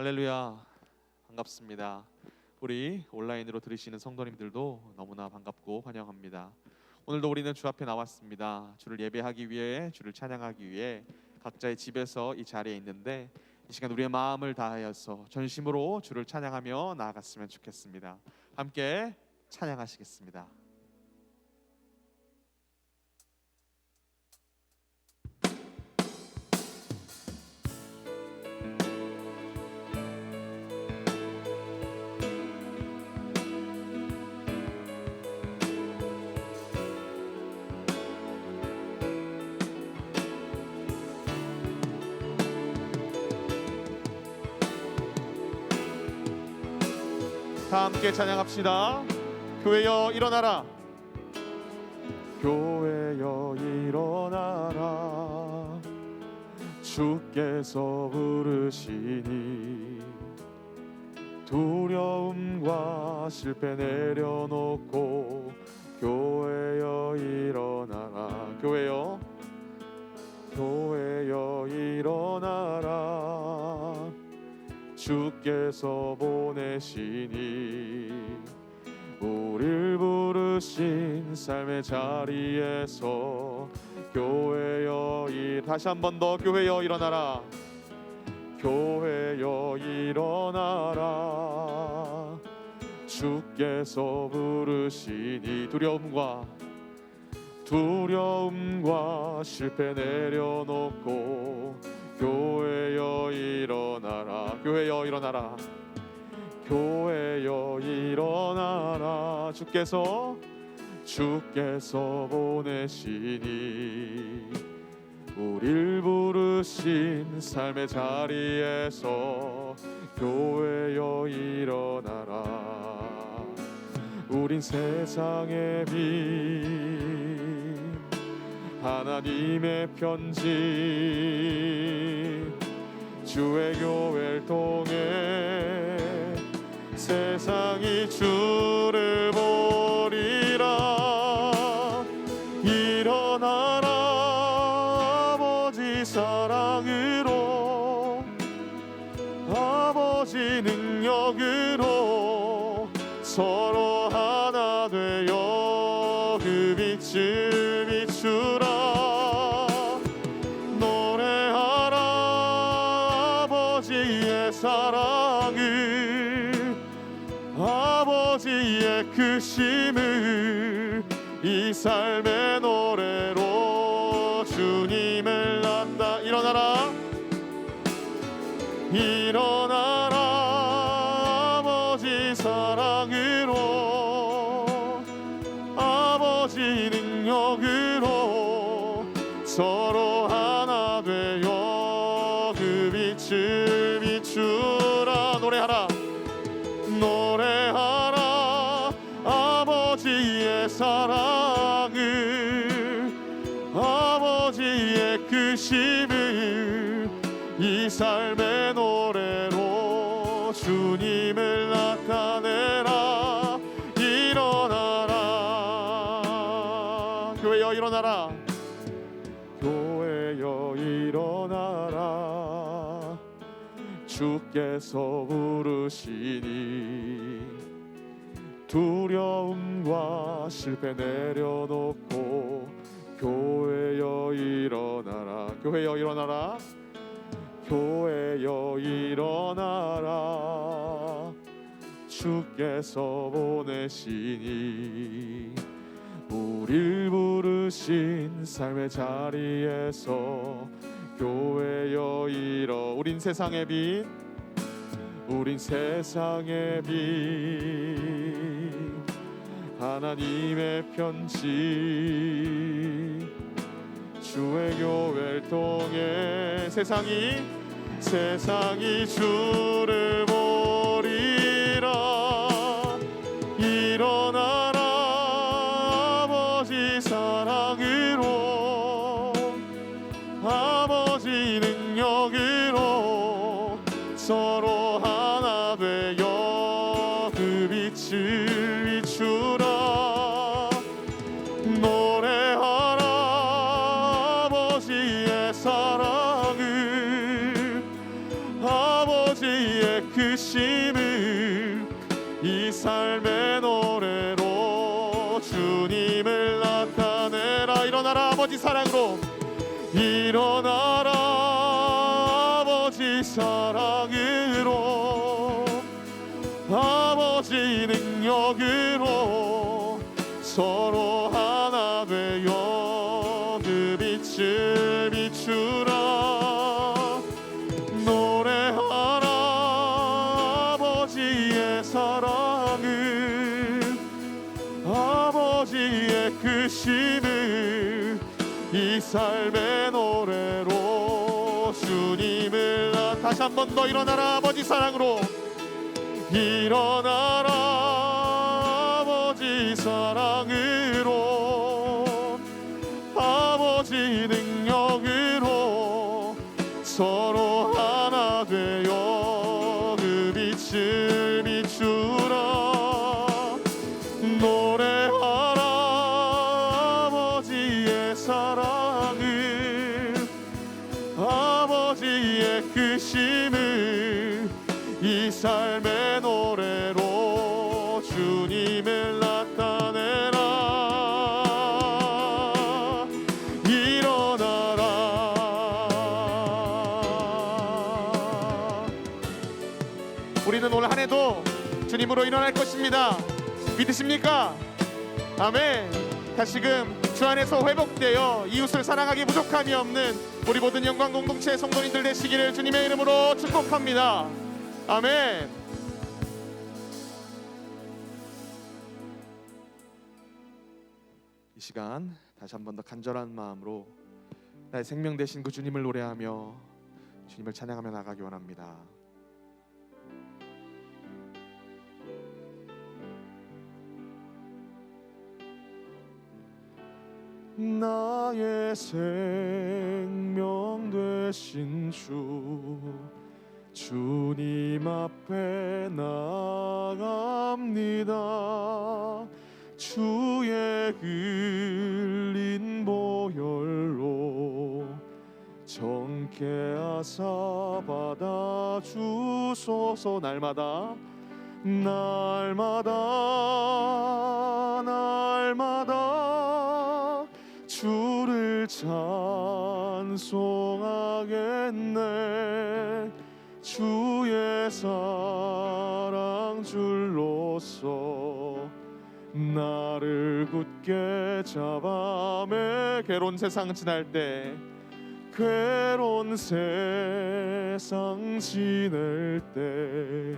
할렐루야, 반갑습니다. 우리 온라인으로 들으시는 성도님들도 너무나 반갑고 환영합니다. 오늘도 우리는 주 앞에 나왔습니다. 주를 예배하기 위해, 주를 찬양하기 위해 각자의 집에서 이 자리에 있는데, 이 시간 우리의 마음을 다하여서 전심으로 주를 찬양하며 나아갔으면 좋겠습니다. 함께 찬양하시겠습니다. 다 함께 찬양합시다. 교회여 일어나라. 교회여 일어나라. 주께서 부르시니 두려움과 실패 내려놓고 교회여 일어나라. 교회여 일어나라. 주께서 보내시니 우릴 부르신 삶의 자리에서 교회여 다시 한 번 더 교회여 일어나라. 교회여 일어나라. 주께서 부르시니 두려움과 실패 내려놓고 교회여 일어나라. 교회여 일어나라. 교회여 일어나라. 주께서 보내시니 우릴 부르신 삶의 자리에서 교회여 일어나라. 우린 세상의 빛 하나님의 편지 주의 교회를 통해 세상이 주를 보리라. 일어나라. 아버지 사랑으로 아버지 능력으로 서로 하나 되어 그 빛을 비추라. 사랑을 아버지의 크심을 이 삶의 노래로 주님을 낳다. 일어나라. 일어나라. 아버지 사랑으로 아버지 능력으로 서로 하나 되어 그 빛을 비추라. 노래하라. 아버지의 사랑을 아버지의 크심을 이 삶의 노래로 주님을 나타내라. 일어나라. 교회여 일어나라. 교회여 일어나라. 주께서 부르시니 두려움과 실패 내려놓고 교회여 일어나라. 교회여 일어나라. 교회여 일어나라. 주께서 보내시니 우릴 부르신 삶의 자리에서 교회여 우린 세상의 빛 하나님의 편지 주의 교회를 통해 세상이 주를 보리라. 일어나라. 아버지 사랑으로 아버지 능력으로 서로 하나 되어 그 빛을 비추라. 노래하라. 아버지의 사랑을 아버지의 일어나라 아버지 사랑으로. 일어나라 아버지 사랑으로, 아버지 능력으로 서로 하나 되어 그 빛을 비추라. 노래하라 아버지의 사랑을, 아버지의 크심을 이 삶의 노래로 주님을 다시 한 번 더 일어나라 아버지 사랑으로. 일어나라 아버지 사랑으로, 아버지 능력으로 서로 하나 되어 그 빛을 비추라. 노래하라 아버지의 사랑을, 아버지의 크심을 이 삶의 노래로 주님을 나타내라. 일어나라. 우리는 올 한 해도 주님으로 일어날 것입니다. 믿으십니까? 아멘. 다시금 주 안에서 회복되어 이웃을 사랑하기 부족함이 없는 우리 모든 영광 공동체 성도님들 되시기를 주님의 이름으로 축복합니다. 아멘. 이 시간 다시 한 번 더 간절한 마음으로 나의 생명 되신 그 주님을 노래하며 주님을 찬양하며 나가기 원합니다. 나의 생명 되신 주, 주님 앞에 나갑니다. 주의 흘린 보혈로 정케 하사 받아주소서. 날마다 날마다 날마다 주를 찬송하겠네. 주의 사랑 줄로서 나를 굳게 잡아. 매 괴로운 세상 지날 때, 괴로운 세상 지낼 때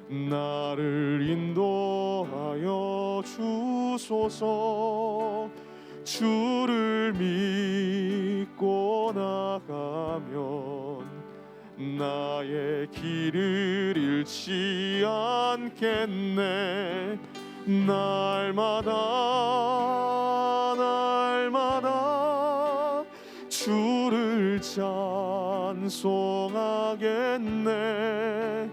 나를 인도하여 주소서. 주를 믿고 나가면 나의 길을 잃지 않겠네. 날마다 날마다 주를 찬송하겠네.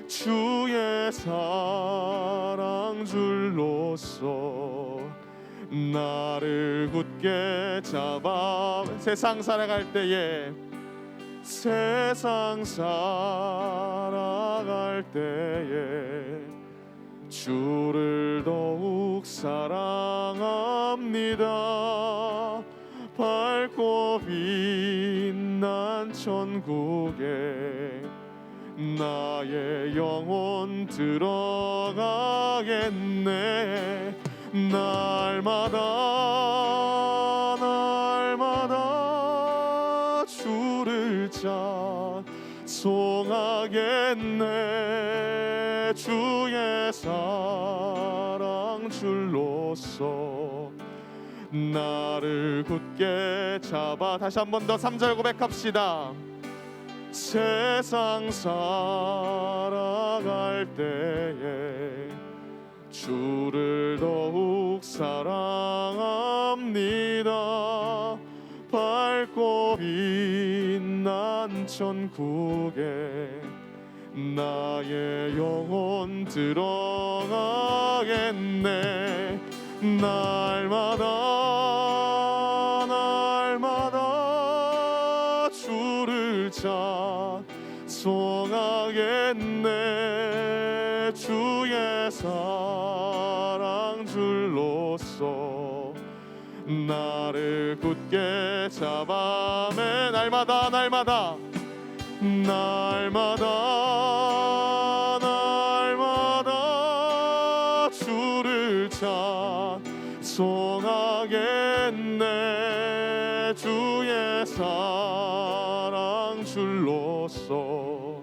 주의 사랑 줄로서 나를 굳게 잡아. 세상 살아갈 때에, 세상 살아갈 때에 주를 더욱 사랑합니다. 밝고 빛난 천국에 나의 영혼 들어가겠네. 날마다 날마다 주를 찬송하겠네. 주의 사랑 줄로서 나를 굳게 잡아. 다시 한 번 더 3절 고백합시다. 세상 살아갈 때에 주를 더욱 사랑합니다. 밝고 빛난 천국에 나의 영혼 들어가겠네. 날마다 날마다 주를 찬송하겠네. 주의 사랑 줄로서 나 나를 굳게 잡아 매 날마다 날마다 주를 찬송하겠네. 주의 사랑 줄로서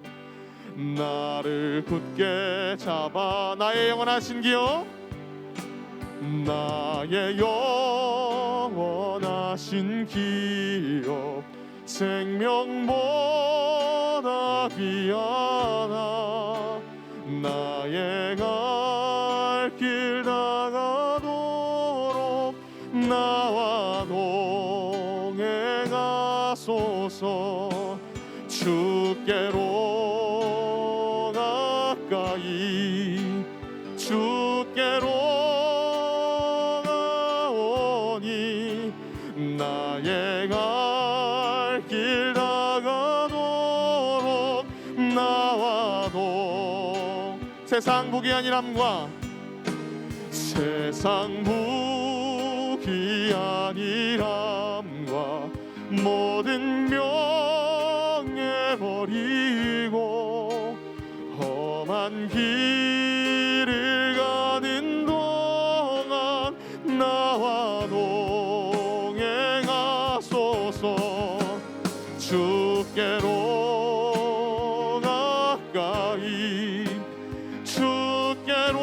나를 굳게 잡아 나의 영원하신 기업 나의 영원하신 기업 생명보다 귀하다. 나의 갈 길 다가도록 나와 동행하소서. 주께로 가까이 주께로 가오니 나의 갈 길 다가도록 나와 세상 부귀 아니람과 세상 부귀 아니람과 모든 명예 버리고 험한 길을 가는 동안 나와 동행하소서. 주께로 가까이 주께로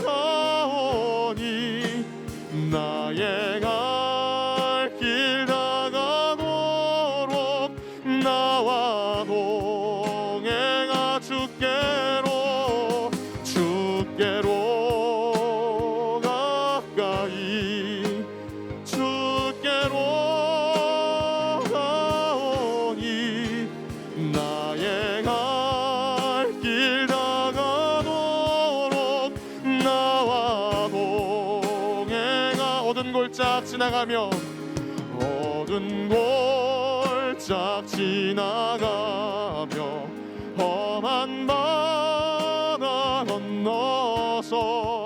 가오니 나의 갈 길 다가도록 나와 동행하. 주께로 가까이 주께로 가오니 나의 갈 길 다가도록 나와 동행하. 어두운 골짝 지나가며 어두운 골짝 지나가며 험한 바다 건너서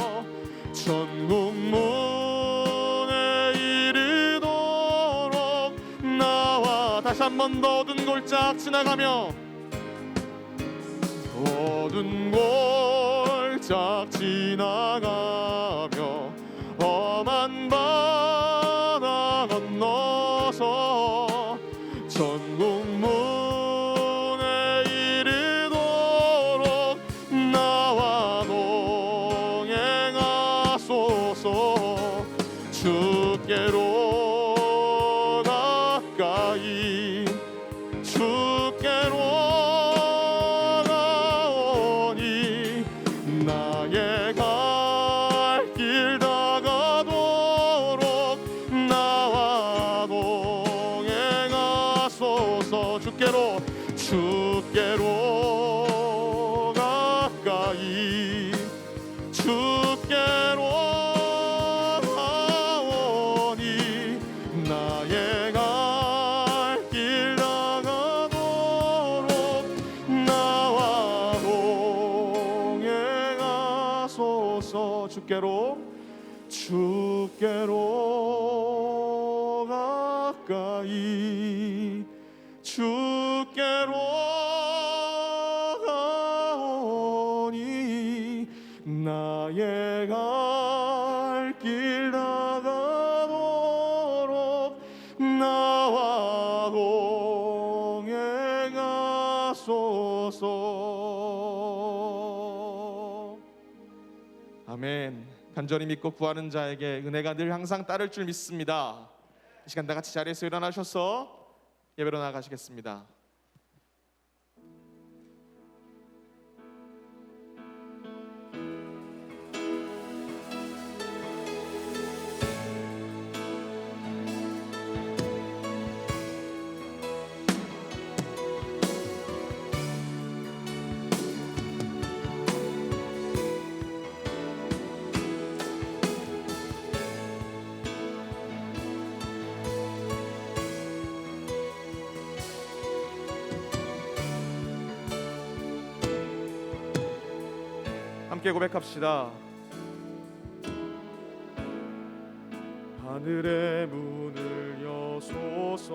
천국 문에 이르도록 나와. 다시 한 번 더 어두운 골짝 지나가며 어두운 골짝 지나가며 험한 바다 건너서 천국 문에 이르도록 나와 동행하소서. 주께로 가까이 주께로 가오니 나의 갈 길 다가도록 나와 동행하소서. 주께로 가까이 주께로 가오니 나의 갈 길 다가도록 나와 동행하소서. 주께로 가까이 주께로 가오니 나의 갈 길 다가도록 나와 동행하소서. 아멘. 간절히 믿고 구하는 자에게 은혜가 늘 항상 따를 줄 믿습니다. 이 시간 다 같이 자리에서 일어나셔서 예배로 나가시겠습니다. 함께 고백합시다. 하늘의 문을 여소서.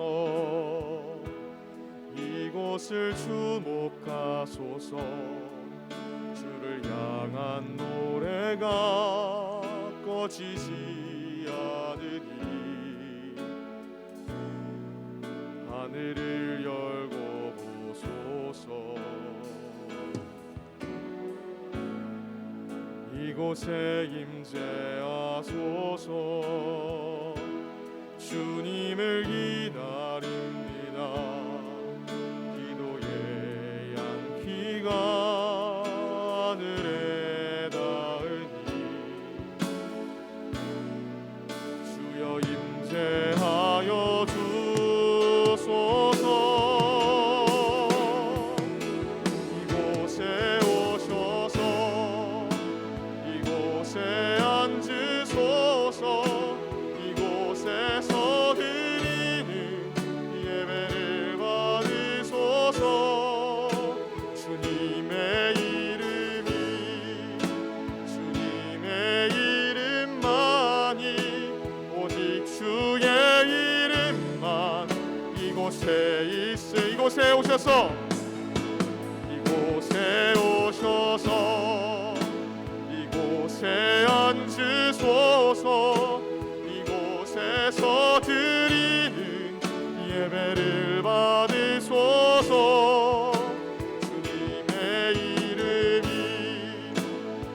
이곳을 주목하소서. 주를 향한 노래가 꺼지지 않으니 하늘을 열고 보소서. 이곳에 임재하소서. 주님을 기다립니다. 기도의 양키가 하늘에 닿으니 주여 임재하여 주소서. 이곳에 오셔서 이곳에 앉으소서. 이곳에서 드리는 예배를 받으소서. 주님의 이름만이 오직 주의 이름만 이곳에 이곳에 오셔서 이곳에 오셔서 이곳에 앉으소서. 이곳에서 드리는 예배를 받으소서.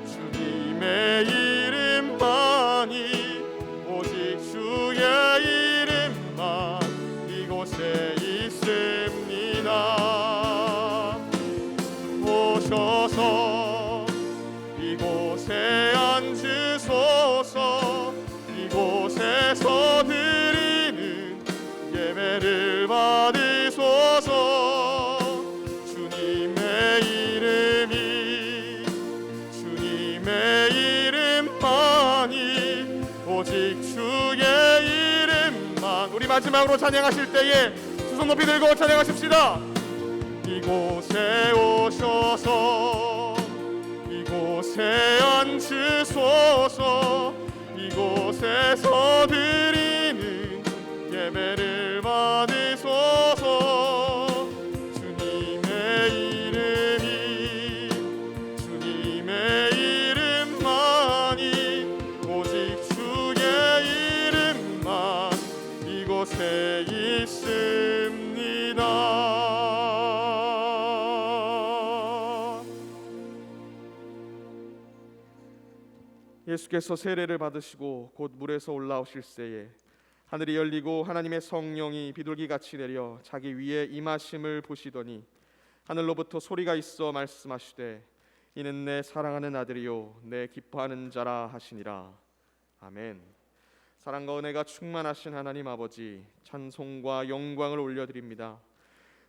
주님의 이름만이 오직 주의 이름만 이곳에 있습니다. 오셔서 이곳에 앉으소서. 이곳에서 드리는 예배를 받으소서. 주님의 이름만이 오직 주의 이름만. 우리 마지막으로 찬양하실 때에 두 손 높이 들고 찬양하십시다. 이곳에 오셔서 이곳에 앉으소서. 이곳에서 드리는 예배를 받으소서. 주님의 이름만이 오직 주의 이름만 이곳에 있습니다. 예수께서 세례를 받으시고 곧 물에서 올라오실 때에 하늘이 열리고 하나님의 성령이 비둘기같이 내려 자기 위에 임하심을 보시더니 하늘로부터 소리가 있어 말씀하시되 이는 내 사랑하는 아들이요 내 기뻐하는 자라 하시니라. 아멘. 사랑과 은혜가 충만하신 하나님 아버지, 찬송과 영광을 올려드립니다.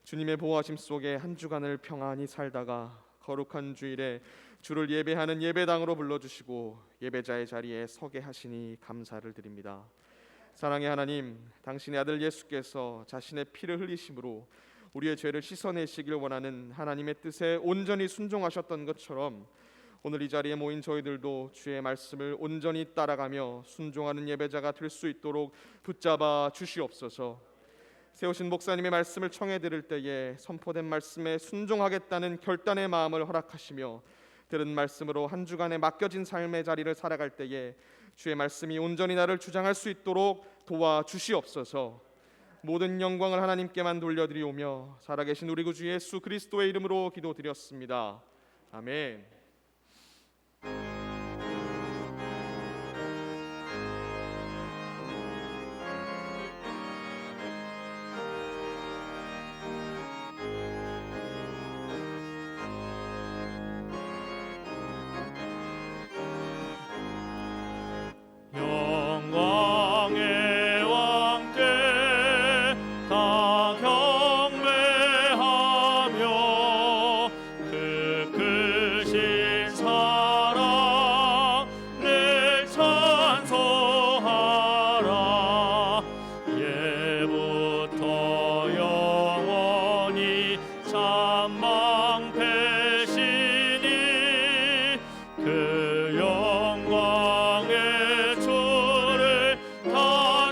주님의 보호하심 속에 한 주간을 평안히 살다가 거룩한 주일에 주를 예배하는 예배당으로 불러주시고 예배자의 자리에 서게 하시니 감사를 드립니다. 사랑의 하나님, 당신의 아들 예수께서 자신의 피를 흘리심으로 우리의 죄를 씻어내시길 원하는 하나님의 뜻에 온전히 순종하셨던 것처럼 오늘 이 자리에 모인 저희들도 주의 말씀을 온전히 따라가며 순종하는 예배자가 될 수 있도록 붙잡아 주시옵소서. 세우신 목사님의 말씀을 청해 들을 때에 선포된 말씀에 순종하겠다는 결단의 마음을 허락하시며 들은 말씀으로 한 주간에 맡겨진 삶의 자리를 살아갈 때에 주의 말씀이 온전히 나를 주장할 수 있도록 도와주시옵소서. 모든 영광을 하나님께만 돌려드리오며 살아계신 우리 구주 예수 그리스도의 이름으로 기도드렸습니다. 아멘. 그 영광의 주를 다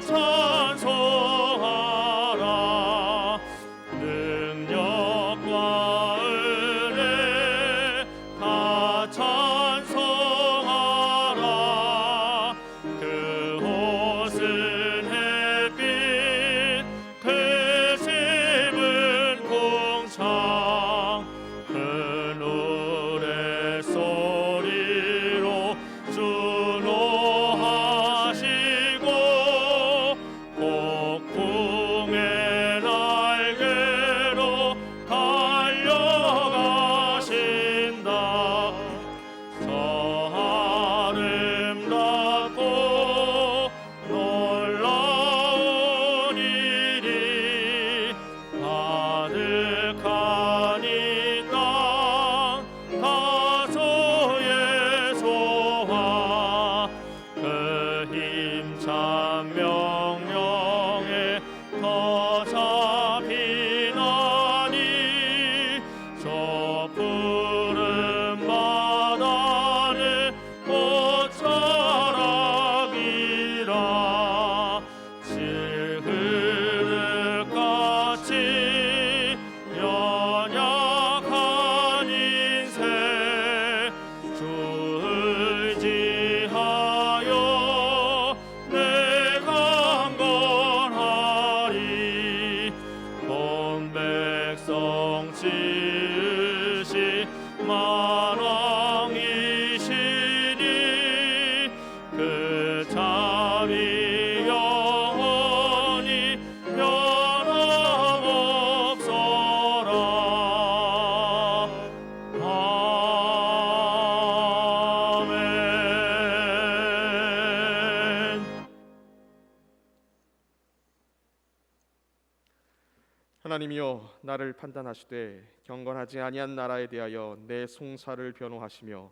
하나님이여 나를 판단하시되 경건하지 아니한 나라에 대하여 내 송사를 변호하시며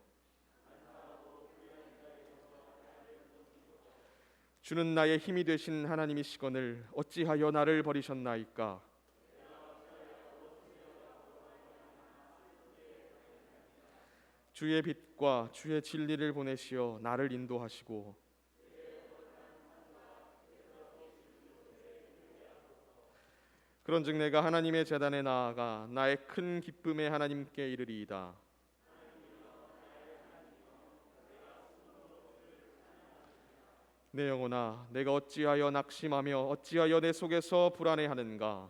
주는 나의 힘이 되신 하나님이시거늘 어찌하여 나를 버리셨나이까. 주의 빛과 주의 진리를 보내시어 나를 인도하시고 그런즉 내가 하나님의 제단에 나아가 나의 큰 기쁨에 하나님께 이르리이다. 내 영혼아 내가 어찌하여 낙심하며 어찌하여 내 속에서 불안해하는가.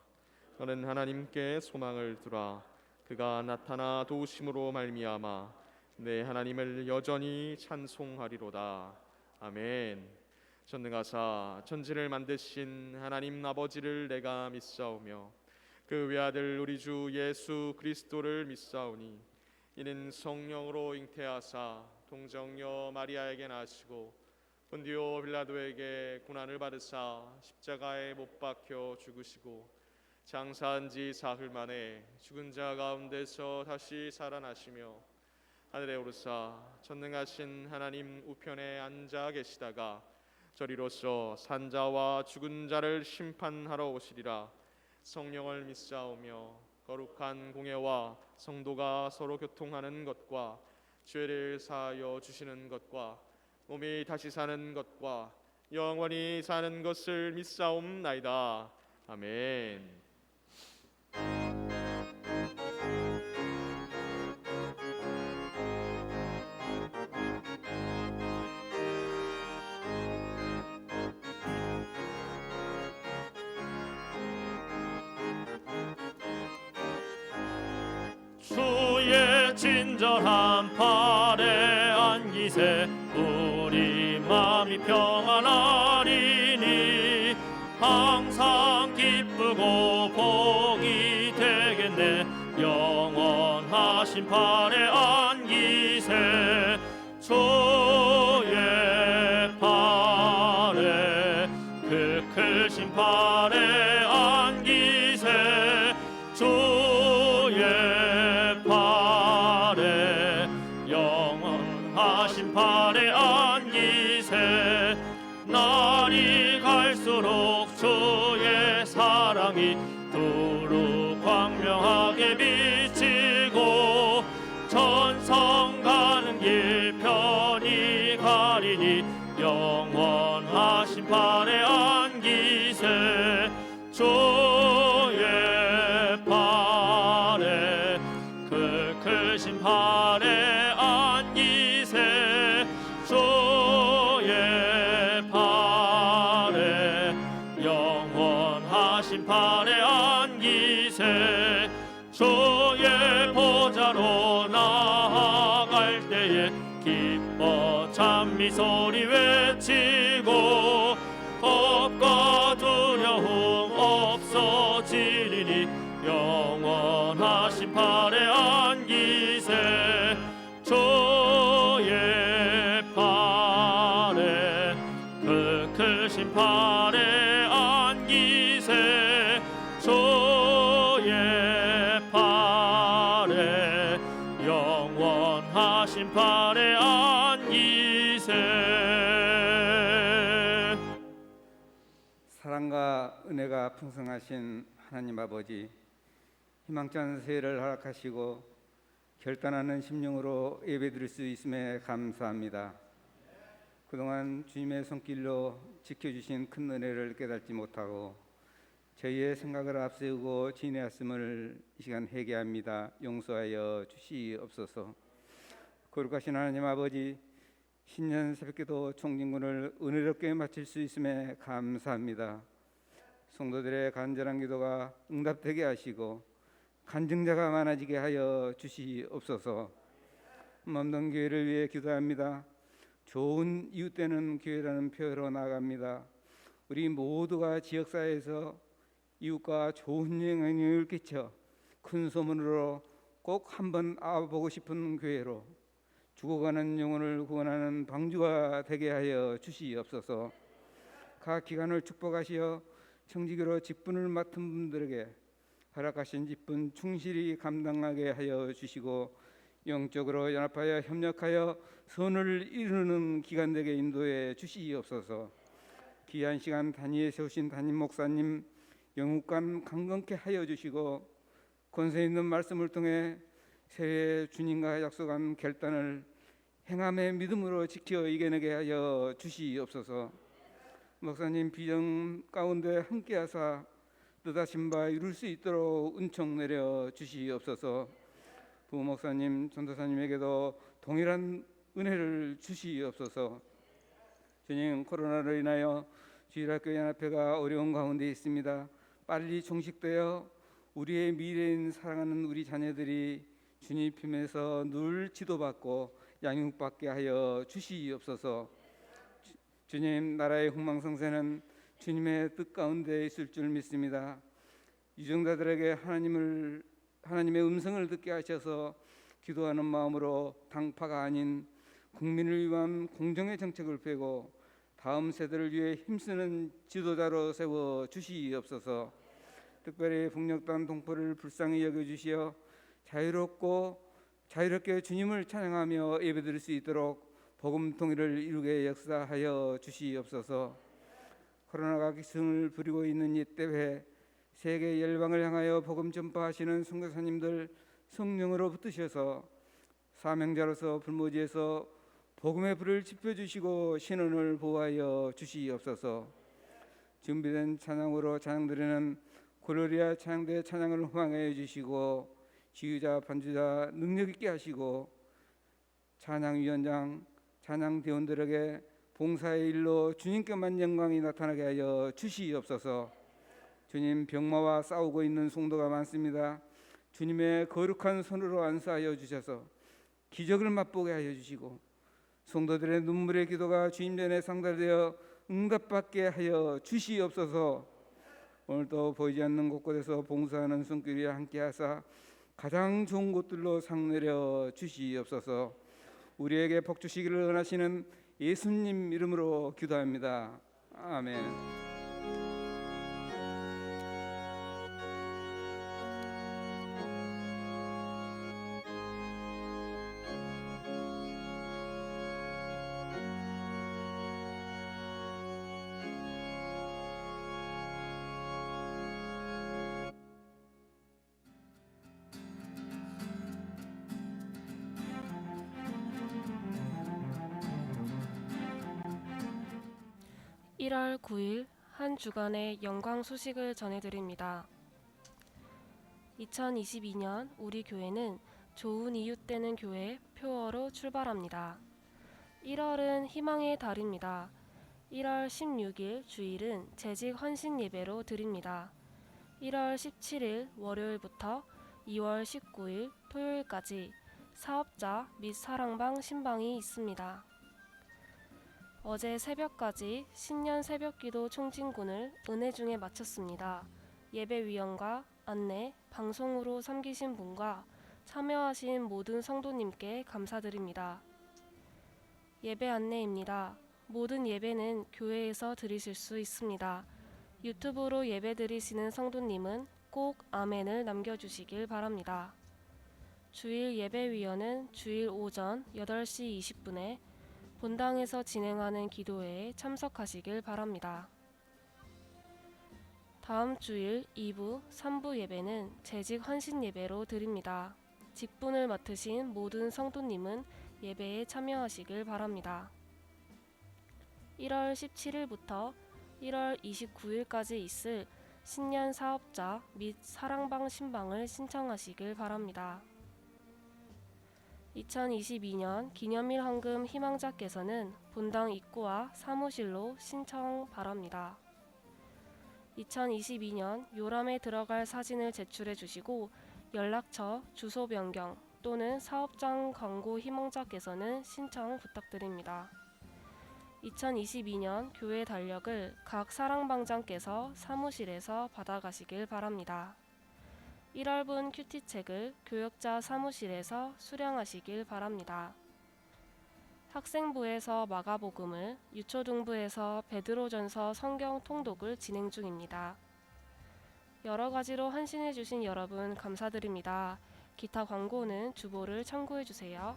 너는 하나님께 소망을 두라. 그가 나타나 도우심으로 말미암아 내 하나님을 여전히 찬송하리로다. 아멘. 전능하사 천지를 만드신 하나님 아버지를 내가 믿사오며 그 외아들 우리 주 예수 그리스도를 믿사오니 이는 성령으로 잉태하사 동정녀 마리아에게 나시고 본디오 빌라도에게 고난을 받으사 십자가에 못 박혀 죽으시고 장사한 지 사흘 만에 죽은 자 가운데서 다시 살아나시며 하늘에 오르사 전능하신 하나님 우편에 앉아 계시다가 저리로서 산자와 죽은 자를 심판하러 오시리라. 성령을 믿사오며 거룩한 공예와 성도가 서로 교통하는 것과 죄를 사하여 주시는 것과 몸이 다시 사는 것과 영원히 사는 것을 믿사옵나이다. 아멘. 주의 친절한 팔에 안기세 우리 마음이 평안하리니 항상 기쁘고 복이 되겠네. 영원하신 팔에 안기세 주의 팔에 그 크신 팔에 안기세 주의 팔에 영원하신 팔에 안기세. 날이 갈수록 주의 사랑이 두루 광명하게 비치고 천성 가는 길 편히 가리니 영원하신 팔에 안기세 주의 팔에 그 크신 팔에 안기세 주의 팔에 영원하신 팔에 안기세. 주의 보좌로 나아갈 때에 기뻐 찬미 소리 외치고 겁과 두려움 없어지리니 영원하신 팔에 안기세 주의 팔에 그 크신 팔에 안기세 주의 팔에 영원하신 팔에 안기세. 사랑과 은혜가 풍성하신 하나님 아버지, 희망찬 새해를 허락하시고 결단하는 심령으로 예배드릴 수 있음에 감사합니다. 그동안 주님의 손길로 지켜주신 큰 은혜를 깨닫지 못하고 저희의 생각을 앞세우고 지내었음을 이 시간 회개합니다. 용서하여 주시옵소서. 거룩하신 하나님 아버지, 신년 새벽기도 총진군을 은혜롭게 마칠 수 있음에 감사합니다. 성도들의 간절한 기도가 응답되게 하시고 간증자가 많아지게 하여 주시옵소서. 맘동 교회를 위해 기도합니다. 좋은 이웃되는 교회라는 표현으로 나아갑니다. 우리 모두가 지역사회에서 이웃과 좋은 영향을 끼쳐 큰 소문으로 꼭 한번 알아보고 싶은 교회로 죽어가는 영혼을 구원하는 방주가 되게 하여 주시옵소서. 각 기관을 축복하시어 청지기로 직분을 맡은 분들에게 허락하신 직분 충실히 감당하게 하여 주시고 영적으로 연합하여 협력하여 선을 이루는 기간 되게 인도해 주시옵소서. 귀한 시간 단위에 세우신 담임 목사님 영육간 강건케 하여 주시고 권세 있는 말씀을 통해 새해 주님과 약속한 결단을 행함의 믿음으로 지켜 이겨내게 하여 주시옵소서. 목사님 비전 가운데 함께하사 뜻하신 바 이룰 수 있도록 은총 내려 주시옵소서. 부모 목사님, 전도사님에게도 동일한 은혜를 주시옵소서. 주님, 코로나로 인하여 주일학교 연합회가 어려운 가운데 있습니다. 빨리 종식되어 우리의 미래인 사랑하는 우리 자녀들이 주님 품에서 늘 지도받고 양육받게 하여 주시옵소서. 주님, 나라의 흥망성쇠는 주님의 뜻 가운데 있을 줄 믿습니다. 유정자들에게 하나님의 음성을 듣게 하셔서 기도하는 마음으로 당파가 아닌 국민을 위한 공정의 정책을 펴고 다음 세대를 위해 힘쓰는 지도자로 세워 주시옵소서. 특별히 북녘단 동포를 불쌍히 여겨 주시어 자유롭게 주님을 찬양하며 예배드릴 수 있도록 복음 통일을 이루게 역사하여 주시옵소서. 코로나가 기승을 부리고 있는 이때에 세계 열방을 향하여 복음 전파하시는 선교사님들 성령으로 붙드셔서 사명자로서 불모지에서 복음의 불을 지펴주시고 신원을 보호하여 주시옵소서. 준비된 찬양으로 찬양드리는 고려리아 찬양대 찬양을 허망하여 주시고 지휘자 반주자 능력 있게 하시고 찬양위원장 찬양대원들에게 봉사의 일로 주님께만 영광이 나타나게 하여 주시옵소서. 주님, 병마와 싸우고 있는 성도가 많습니다. 주님의 거룩한 손으로 안수하여 주셔서 기적을 맛보게 하여 주시고 성도들의 눈물의 기도가 주님 전에 상달되어 응답받게 하여 주시옵소서. 오늘도 보이지 않는 곳곳에서 봉사하는 손길이 함께하사 가장 좋은 곳들로 상내려 주시옵소서. 우리에게 복 주시기를 원하시는 예수님 이름으로 기도합니다. 아멘. (1월 9일) 한 주간의 영광 소식을 전해드립니다. 2022년 우리 교회는 좋은 이유 때는 교회 표어로 출발합니다. 1월은 희망의 달입니다. 1월 16일 주일은 재직 헌신 예배로 드립니다. 1월 17일 월요일부터 2월 19일 토요일까지 사업자 및 사랑방 신방이 있습니다. 어제 새벽까지 신년 새벽기도 총진군을 은혜 중에 마쳤습니다. 예배위원과 안내, 방송으로 섬기신 분과 참여하신 모든 성도님께 감사드립니다. 예배 안내입니다. 모든 예배는 교회에서 드리실 수 있습니다. 유튜브로 예배 드리시는 성도님은 꼭 아멘을 남겨주시길 바랍니다. 주일 예배위원은 주일 오전 8시 20분에 본당에서 진행하는 기도회에 참석하시길 바랍니다. 다음 주일 2부, 3부 예배는 재직 헌신 예배로 드립니다. 직분을 맡으신 모든 성도님은 예배에 참여하시길 바랍니다. 1월 17일부터 1월 29일까지 있을 신년 사업자 및 사랑방 신방을 신청하시길 바랍니다. 2022년 기념일 헌금 희망자께서는 본당 입구와 사무실로 신청 바랍니다. 2022년 요람에 들어갈 사진을 제출해 주시고 연락처, 주소 변경 또는 사업장 광고 희망자께서는 신청 부탁드립니다. 2022년 교회 달력을 각 사랑방장께서 사무실에서 받아가시길 바랍니다. 1월분 큐티책을 교역자 사무실에서 수령하시길 바랍니다. 학생부에서 마가복음을, 유초등부에서 베드로전서 성경 통독을 진행 중입니다. 여러 가지로 헌신해 주신 여러분 감사드립니다. 기타 광고는 주보를 참고해 주세요.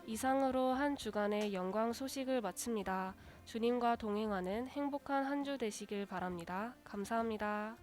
이상으로 한 주간의 영광 소식을 마칩니다. 주님과 동행하는 행복한 한 주 되시길 바랍니다. 감사합니다.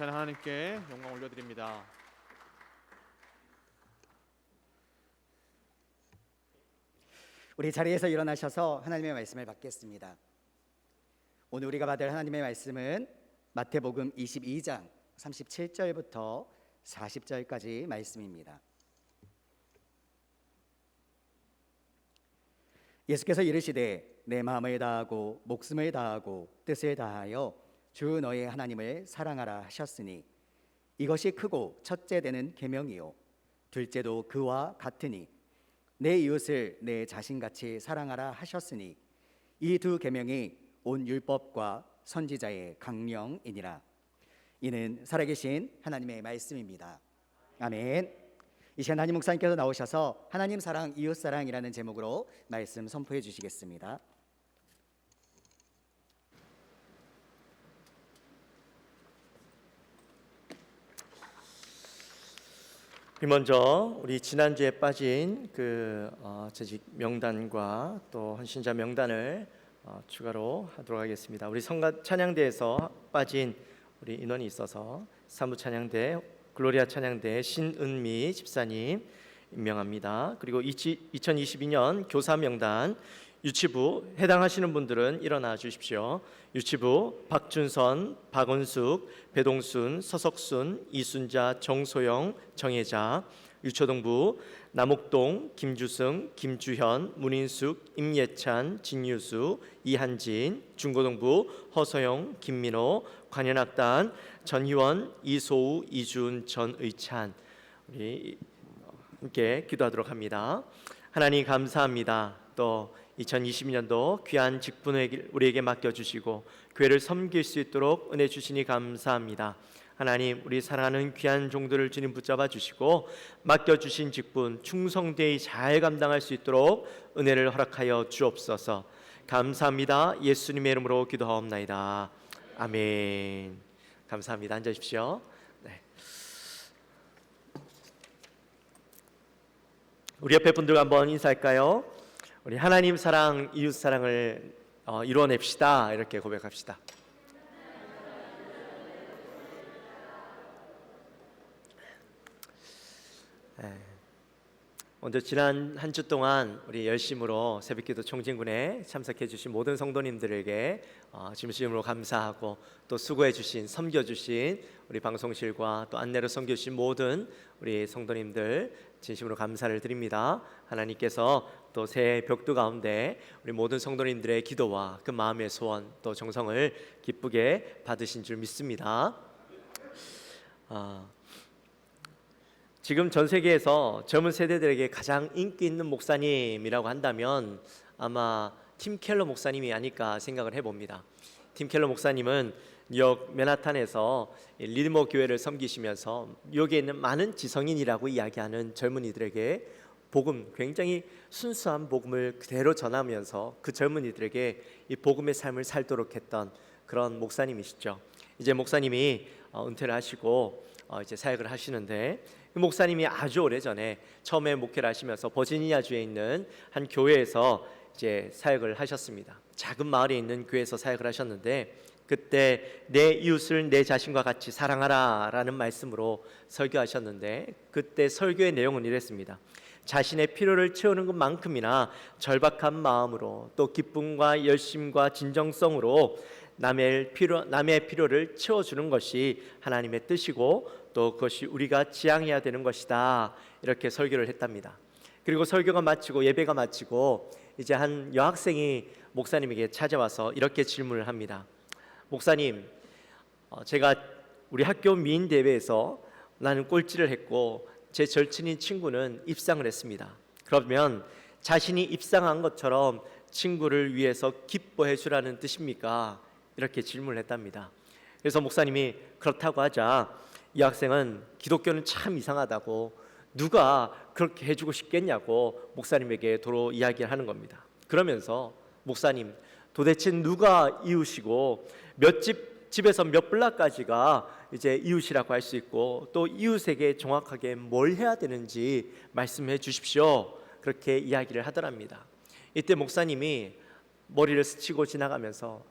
귀한 하나님께 영광 올려드립니다. 우리 자리에서 일어나셔서 하나님의 말씀을 받겠습니다. 오늘 우리가 받을 하나님의 말씀은 마태복음 22장 37절부터 40절까지 말씀입니다. 예수께서 이르시되 내 마음을 다하고 목숨을 다하고 뜻을 다하여 주 너의 하나님을 사랑하라 하셨으니 이것이 크고 첫째 되는 계명이요 둘째도 그와 같으니 내 이웃을 내 자신같이 사랑하라 하셨으니 이 두 계명이 온 율법과 선지자의 강령이니라. 이는 살아계신 하나님의 말씀입니다. 아멘. 이 시간 담임 목사님께서 나오셔서 하나님 사랑, 이웃 사랑이라는 제목으로 말씀 선포해 주시겠습니다. 먼저 우리 지난주에 빠진 재직 명단과 또 헌신자 명단을 추가로 하도록 하겠습니다. 우리 찬양대에서 빠진 우리 인원이 있어서 사무 찬양대 글로리아 찬양대 신은미 집사님 임명합니다. 그리고 2022년 교사 명단 유치부 해당하시는 분들은 일어나 주십시오. 유치부 박준선, 박원숙, 배동순, 서석순, 이순자, 정소영, 정혜자. 유초등부 남옥동, 김주승, 김주현, 문인숙, 임예찬, 진유수, 이한진. 중고등부 허서영, 김민호. 관현악단 전희원, 이소우, 이준, 전의찬. 우리 함께 기도하도록 합니다. 하나님 감사합니다. 또 2022년도 귀한 직분을 우리에게 맡겨주시고 교회를 섬길 수 있도록 은혜 주시니 감사합니다. 하나님, 우리 사랑하는 귀한 종들을 주님 붙잡아 주시고 맡겨주신 직분 충성되이 잘 감당할 수 있도록 은혜를 허락하여 주옵소서. 감사합니다. 예수님의 이름으로 기도하옵나이다. 아멘. 감사합니다. 앉으십시오. 네. 우리 옆에 분들과 한번 인사할까요? 우리 하나님 사랑, 이웃 사랑을 이루어냅시다. 이렇게 고백합시다. 먼저 지난 한 주 동안 우리 열심으로 새벽기도 총진군에 참석해 주신 모든 성도님들에게 진심으로 감사하고 또 수고해 주신, 섬겨 주신 우리 방송실과 또 안내로 섬겨 주신 모든 우리 성도님들 진심으로 감사를 드립니다. 하나님께서 또 새해 벽두 가운데 우리 모든 성도님들의 기도와 그 마음의 소원 또 정성을 기쁘게 받으신 줄 믿습니다. 지금 전 세계에서 젊은 세대들에게 가장 인기 있는 목사님이라고 한다면 아마 팀 켈러 목사님이 아닐까 생각을 해봅니다. 팀 켈러 목사님은 뉴욕 맨하탄에서 리드머 교회를 섬기시면서 뉴욕에 있는 많은 지성인이라고 이야기하는 젊은이들에게 복음, 굉장히 순수한 복음을 그대로 전하면서 그 젊은이들에게 이 복음의 삶을 살도록 했던 그런 목사님이시죠. 이제 목사님이 은퇴를 하시고 이제 사역을 하시는데, 목사님이 아주 오래전에 처음에 목회를 하시면서 버지니아주에 있는 한 교회에서 이제 사역을 하셨습니다. 작은 마을에 있는 교회에서 사역을 하셨는데, 그때 내 이웃을 내 자신과 같이 사랑하라 라는 말씀으로 설교하셨는데, 그때 설교의 내용은 이랬습니다. 자신의 필요를 채우는 것만큼이나 절박한 마음으로 또 기쁨과 열심과 진정성으로 남의 필요를 채워주는 것이 하나님의 뜻이고 또 그것이 우리가 지향해야 되는 것이다, 이렇게 설교를 했답니다. 그리고 설교가 마치고 예배가 마치고 이제 한 여학생이 목사님에게 찾아와서 이렇게 질문을 합니다. 목사님, 제가 우리 학교 미인 대회에서 나는 꼴찌를 했고 제 절친인 친구는 입상을 했습니다. 그러면 자신이 입상한 것처럼 친구를 위해서 기뻐해 주라는 뜻입니까? 이렇게 질문을 했답니다. 그래서 목사님이 그렇다고 하자 이 학생은 기독교는 참 이상하다고, 누가 그렇게 해주고 싶겠냐고 목사님에게 도로 이야기를 하는 겁니다. 그러면서 목사님, 도대체 누가 이웃이고 집에서 몇 블락까지가 이제 이웃이라고 할 수 있고 또 이웃에게 정확하게 뭘 해야 되는지 말씀해 주십시오, 그렇게 이야기를 하더랍니다. 이때 목사님이 머리를 스치고 지나가면서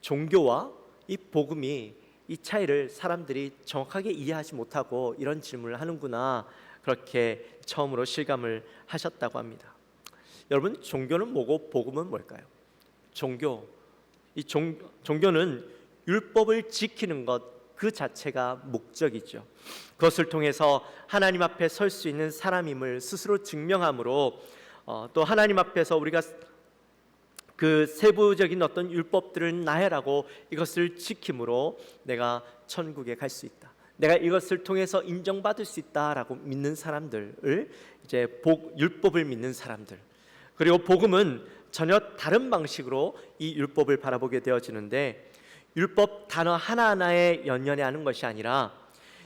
종교와 이 복음이 이 차이를 사람들이 정확하게 이해하지 못하고 이런 질문을 하는구나, 그렇게 처음으로 실감을 하셨다고 합니다. 여러분, 종교는 뭐고 복음은 뭘까요? 종교는 율법을 지키는 것 그 자체가 목적이죠. 그것을 통해서 하나님 앞에 설 수 있는 사람임을 스스로 증명함으로 또 하나님 앞에서 우리가 그 세부적인 어떤 율법들을 나열하고 이것을 지킴으로 내가 천국에 갈 수 있다, 내가 이것을 통해서 인정받을 수 있다라고 믿는 사람들을 이제 율법을 믿는 사람들. 그리고 복음은 전혀 다른 방식으로 이 율법을 바라보게 되어지는데, 율법 단어 하나하나에 연연해 하는 것이 아니라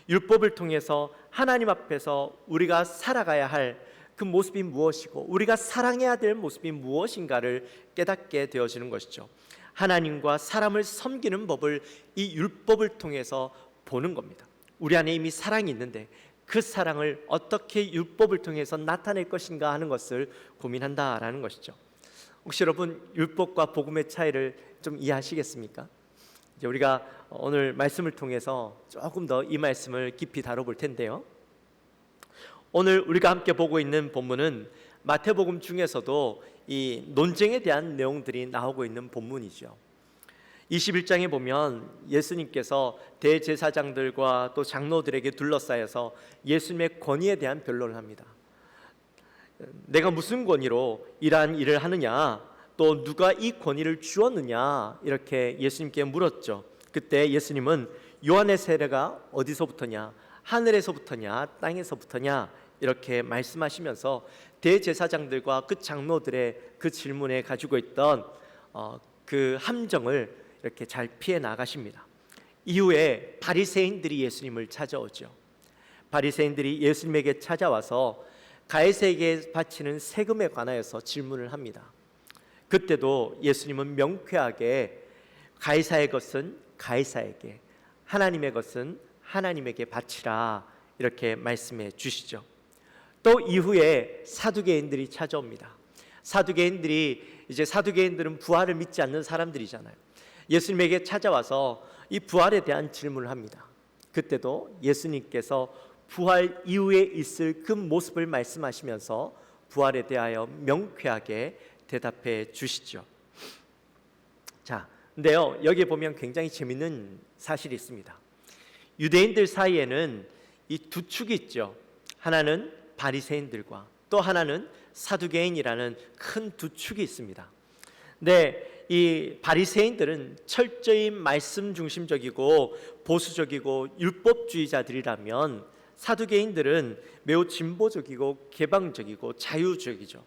율법을 통해서 하나님 앞에서 우리가 살아가야 할 그 모습이 무엇이고 우리가 사랑해야 될 모습이 무엇인가를 깨닫게 되어지는 것이죠. 하나님과 사람을 섬기는 법을 이 율법을 통해서 보는 겁니다. 우리 안에 이미 사랑이 있는데 그 사랑을 어떻게 율법을 통해서 나타낼 것인가 하는 것을 고민한다라는 것이죠. 혹시 여러분, 율법과 복음의 차이를 좀 이해하시겠습니까? 이제 우리가 오늘 말씀을 통해서 조금 더 이 말씀을 깊이 다뤄볼 텐데요. 오늘 우리가 함께 보고 있는 본문은 마태복음 중에서도 이 논쟁에 대한 내용들이 나오고 있는 본문이죠. 21장에 보면 예수님께서 대제사장들과 또 장로들에게 둘러싸여서 예수님의 권위에 대한 변론을 합니다. 내가 무슨 권위로 이러한 일을 하느냐, 또 누가 이 권위를 주었느냐, 이렇게 예수님께 물었죠. 그때 예수님은 요한의 세례가 어디서부터냐, 하늘에서부터냐 땅에서부터냐, 이렇게 말씀하시면서 대제사장들과 그 장로들의 그 질문에 가지고 있던 그 함정을 이렇게 잘 피해 나가십니다. 이후에 바리새인들이 예수님을 찾아오죠. 바리새인들이 예수님에게 찾아와서 가이사에게 바치는 세금에 관하여서 질문을 합니다. 그때도 예수님은 명쾌하게 가이사의 것은 가이사에게, 하나님의 것은 하나님에게 바치라, 이렇게 말씀해 주시죠. 또 이후에 사두개인들이 찾아옵니다. 사두개인들은 부활을 믿지 않는 사람들이잖아요. 예수님에게 찾아와서 이 부활에 대한 질문을 합니다. 그때도 예수님께서 부활 이후에 있을 그 모습을 말씀하시면서 부활에 대하여 명쾌하게 대답해 주시죠. 자, 근데요, 여기에 보면 굉장히 재밌는 사실이 있습니다. 유대인들 사이에는 이 두 축이 있죠. 하나는 바리새인들과 또 하나는 사두개인이라는 큰 두 축이 있습니다. 근데 이 바리새인들은 철저히 말씀 중심적이고 보수적이고 율법주의자들이라면 사두개인들은 매우 진보적이고 개방적이고 자유적이죠.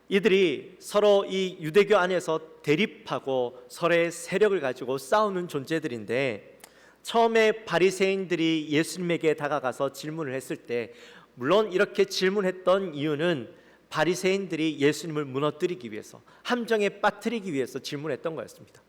이들이 서로 이 유대교 안에서 대립하고 서로의 세력을 가지고 싸우는 존재들인데, 처음에 바리새인들이 예수님에게 다가가서 질문을 했을 때, 물론 이렇게 질문했던 이유는 바리새인들이 예수님을 무너뜨리기 위해서, 함정에 빠뜨리기 위해서 질문했던 거였습니다.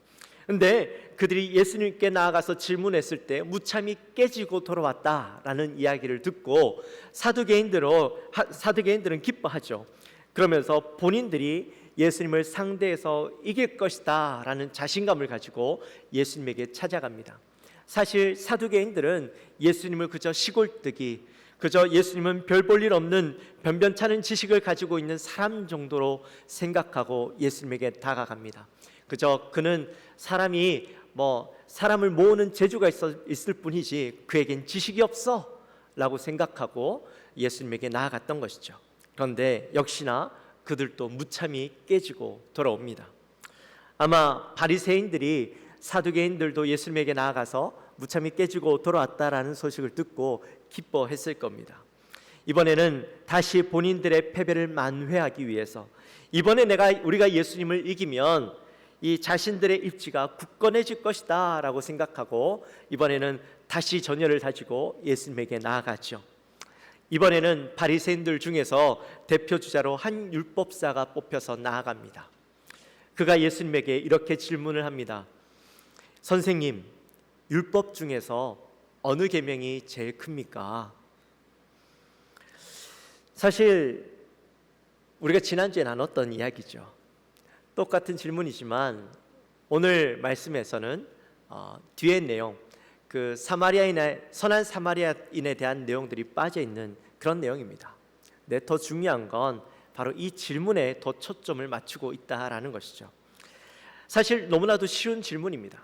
근데 그들이 예수님께 나아가서 질문했을 때 무참히 깨지고 돌아왔다라는 이야기를 듣고 사두개인들은 기뻐하죠. 그러면서 본인들이 예수님을 상대해서 이길 것이다 라는 자신감을 가지고 예수님에게 찾아갑니다. 사실 사두개인들은 예수님을 그저 시골뜨기, 그저 예수님은 별 볼 일 없는 변변찮은 지식을 가지고 있는 사람 정도로 생각하고 예수님에게 다가갑니다. 그저 그는 사람을 모으는 재주가 있을 뿐이지 그에겐 지식이 없어 라고 생각하고 예수님에게 나아갔던 것이죠. 그런데 역시나 그들도 무참히 깨지고 돌아옵니다. 아마 바리새인들이 사두개인들도 예수님에게 나아가서 무참히 깨지고 돌아왔다라는 소식을 듣고 기뻐했을 겁니다. 이번에는 다시 본인들의 패배를 만회하기 위해서, 이번에 우리가 예수님을 이기면 이 자신들의 입지가 굳건해질 것이다 라고 생각하고 이번에는 다시 전열을 다지고 예수님에게 나아가죠. 이번에는 바리새인들 중에서 대표 주자로 한 율법사가 뽑혀서 나아갑니다. 그가 예수님에게 이렇게 질문을 합니다. 선생님, 율법 중에서 어느 계명이 제일 큽니까? 사실 우리가 지난주에 나눴던 이야기죠. 똑같은 질문이지만 오늘 말씀에서는 뒤에 내용, 그 선한 사마리아인에 대한 내용들이 빠져 있는 그런 내용입니다. 근데 더 중요한 건 바로 이 질문에 더 초점을 맞추고 있다라는 것이죠. 사실 너무나도 쉬운 질문입니다.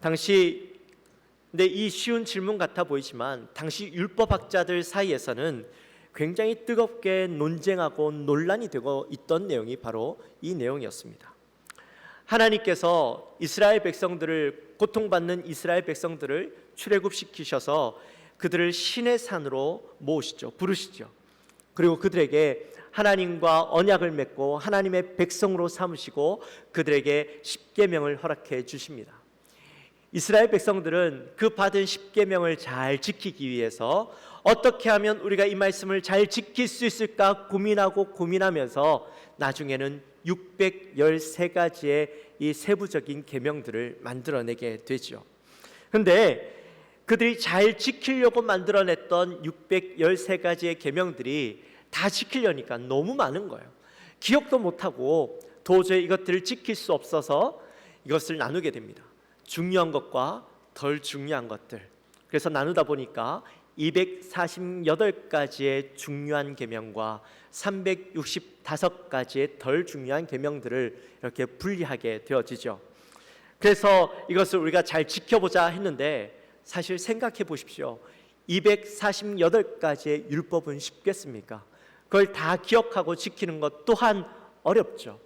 근데 이 쉬운 질문 같아 보이지만 당시 율법학자들 사이에서는 굉장히 뜨겁게 논쟁하고 논란이 되고 있던 내용이 바로 이 내용이었습니다. 하나님께서 이스라엘 백성들을, 고통받는 이스라엘 백성들을 출애굽시키셔서 그들을 신의 산으로 모으시죠. 부르시죠. 그리고 그들에게 하나님과 언약을 맺고 하나님의 백성으로 삼으시고 그들에게 십계명을 허락해 주십니다. 이스라엘 백성들은 그 받은 십계명을 잘 지키기 위해서 어떻게 하면 우리가 이 말씀을 잘 지킬 수 있을까 고민하면서 나중에는 613가지의 이 세부적인 계명들을 만들어내게 되죠. 그런데 그들이 잘 지키려고 만들어냈던 613가지의 계명들이 다 지키려니까 너무 많은 거예요. 기억도 못하고 도저히 이것들을 지킬 수 없어서 이것을 나누게 됩니다. 중요한 것과 덜 중요한 것들. 그래서 나누다 보니까 248가지의 중요한 계명과 365가지의 덜 중요한 계명들을 이렇게 분리하게 되어지죠. 그래서 이것을 우리가 잘 지켜보자 했는데 사실 생각해 보십시오. 248가지의 율법은 쉽겠습니까? 그걸 다 기억하고 지키는 것 또한 어렵죠.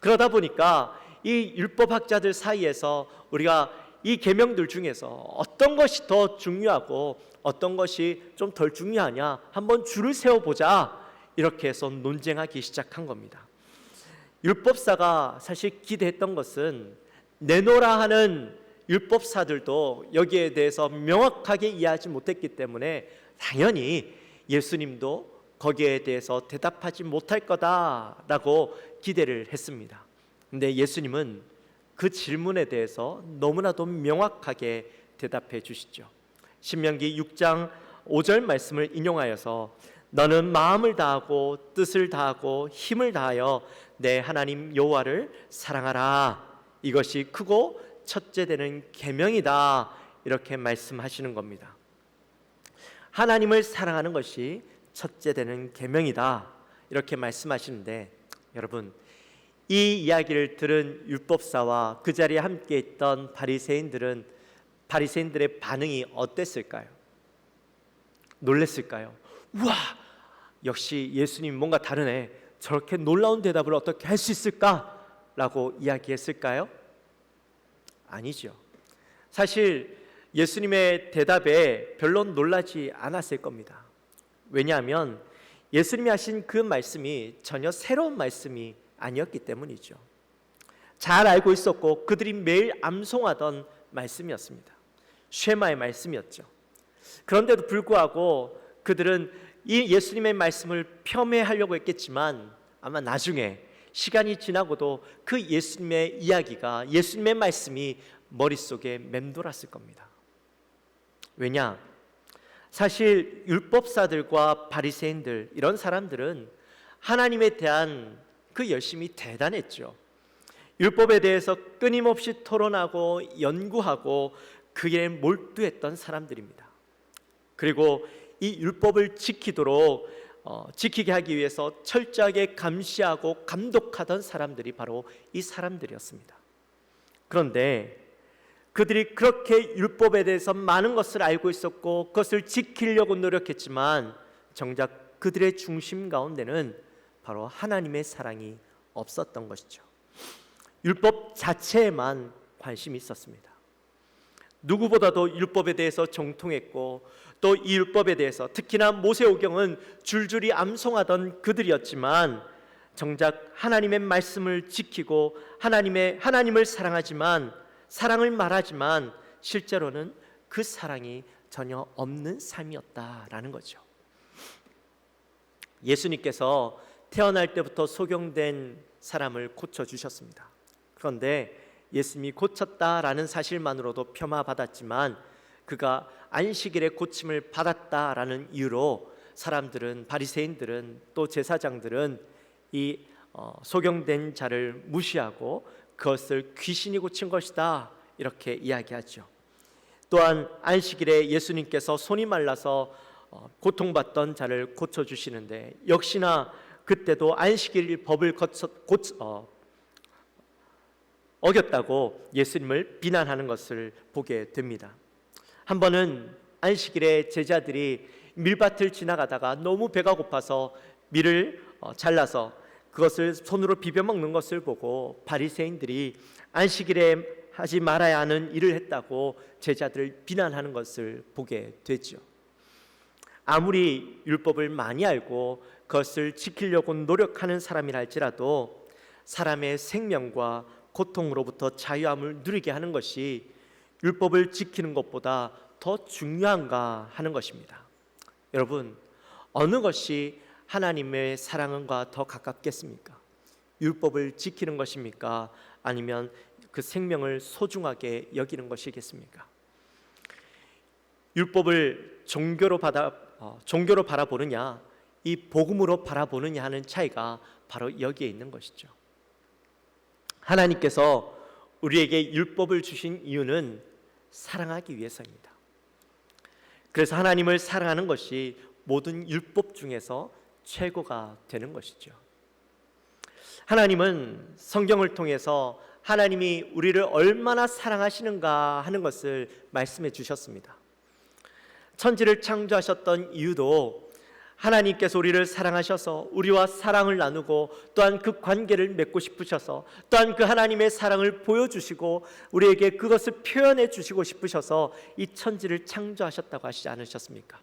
그러다 보니까 이 율법학자들 사이에서 우리가 이 계명들 중에서 어떤 것이 더 중요하고 어떤 것이 좀 덜 중요하냐 한번 줄을 세워보자, 이렇게 해서 논쟁하기 시작한 겁니다. 율법사가 사실 기대했던 것은 내노라 하는 율법사들도 여기에 대해서 명확하게 이해하지 못했기 때문에 당연히 예수님도 거기에 대해서 대답하지 못할 거다라고 기대를 했습니다. 근데 예수님은 그 질문에 대해서 너무나도 명확하게 대답해 주시죠. 신명기 6장 5절 말씀을 인용하여서 너는 마음을 다하고 뜻을 다하고 힘을 다하여 내 하나님 여호와를 사랑하라. 이것이 크고 첫째 되는 계명이다. 이렇게 말씀하시는 겁니다. 하나님을 사랑하는 것이 첫째 되는 계명이다. 이렇게 말씀하시는데 여러분, 이 이야기를 들은 율법사와 그 자리에 함께 있던 바리새인들의 반응이 어땠을까요? 놀랬을까요? 우와, 역시 예수님 뭔가 다르네. 저렇게 놀라운 대답을 어떻게 할 수 있을까? 라고 이야기했을까요? 아니죠. 사실 예수님의 대답에 별로 놀라지 않았을 겁니다. 왜냐하면 예수님이 하신 그 말씀이 전혀 새로운 말씀이 아니었기 때문이죠. 잘 알고 있었고 그들이 매일 암송하던 말씀이었습니다. 쉐마의 말씀이었죠. 그런데도 불구하고 그들은 이 예수님의 말씀을 폄훼하려고 했겠지만 아마 나중에 시간이 지나고도 그 예수님의 이야기가, 예수님의 말씀이 머릿속에 맴돌았을 겁니다. 왜냐? 사실 율법사들과 바리새인들, 이런 사람들은 하나님에 대한 그 열심이 대단했죠. 율법에 대해서 끊임없이 토론하고 연구하고 그에 몰두했던 사람들입니다. 그리고 이 율법을 지키게 하기 위해서 철저하게 감시하고 감독하던 사람들이 바로 이 사람들이었습니다. 그런데 그들이 그렇게 율법에 대해서 많은 것을 알고 있었고 그것을 지키려고 노력했지만 정작 그들의 중심 가운데는 바로 하나님의 사랑이 없었던 것이죠. 율법 자체에만 관심이 있었습니다. 누구보다도 율법에 대해서 정통했고 또 이 율법에 대해서, 특히나 모세오경은 줄줄이 암송하던 그들이었지만 정작 하나님의 말씀을 지키고 하나님을 사랑을 말하지만 실제로는 그 사랑이 전혀 없는 삶이었다라는 거죠. 예수님께서 태어날 때부터 소경된 사람을 고쳐주셨습니다. 그런데 예수님이 고쳤다라는 사실만으로도 폄하받았지만 그가 안식일에 고침을 받았다라는 이유로 사람들은, 바리새인들은 또 제사장들은 이 소경된 자를 무시하고 그것을 귀신이 고친 것이다 이렇게 이야기하죠. 또한 안식일에 예수님께서 손이 말라서 고통받던 자를 고쳐주시는데 역시나 그때도 안식일 법을 어겼다고 예수님을 비난하는 것을 보게 됩니다. 한 번은 안식일에 제자들이 밀밭을 지나가다가 너무 배가 고파서 밀을 잘라서 그것을 손으로 비벼 먹는 것을 보고 바리새인들이 안식일에 하지 말아야 하는 일을 했다고 제자들을 비난하는 것을 보게 되죠. 아무리 율법을 많이 알고 그것을 지키려고 노력하는 사람이라 할지라도 사람의 생명과 고통으로부터 자유함을 누리게 하는 것이 율법을 지키는 것보다 더 중요한가 하는 것입니다. 여러분, 어느 것이 하나님의 사랑과 더 가깝겠습니까? 율법을 지키는 것입니까? 아니면 그 생명을 소중하게 여기는 것이겠습니까? 율법을 종교로 바라보느냐, 이 복음으로 바라보느냐 하는 차이가 바로 여기에 있는 것이죠. 하나님께서 우리에게 율법을 주신 이유는 사랑하기 위해서입니다. 그래서 하나님을 사랑하는 것이 모든 율법 중에서 최고가 되는 것이죠. 하나님은 성경을 통해서 하나님이 우리를 얼마나 사랑하시는가 하는 것을 말씀해 주셨습니다. 천지를 창조하셨던 이유도 하나님께서 우리를 사랑하셔서 우리와 사랑을 나누고 또한 그 관계를 맺고 싶으셔서 또한 그 하나님의 사랑을 보여주시고 우리에게 그것을 표현해 주시고 싶으셔서 이 천지를 창조하셨다고 하시지 않으셨습니까?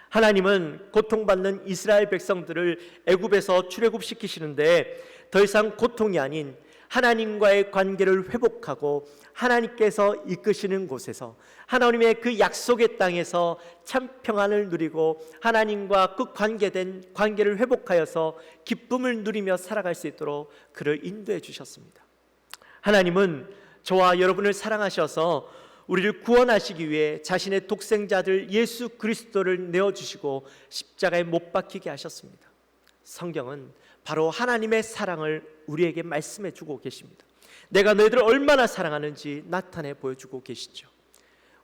하나님은 고통받는 이스라엘 백성들을 애굽에서 출애굽시키시는데 더 이상 고통이 아닌 하나님과의 관계를 회복하고 하나님께서 이끄시는 곳에서 하나님의 그 약속의 땅에서 참 평안을 누리고 하나님과 그 관계된 관계를 회복하여서 기쁨을 누리며 살아갈 수 있도록 그를 인도해 주셨습니다. 하나님은 저와 여러분을 사랑하셔서 우리를 구원하시기 위해 자신의 독생자들 예수 그리스도를 내어주시고 십자가에 못 박히게 하셨습니다. 성경은 바로 하나님의 사랑을 우리에게 말씀해 주고 계십니다. 내가 너희들을 얼마나 사랑하는지 나타내 보여주고 계시죠.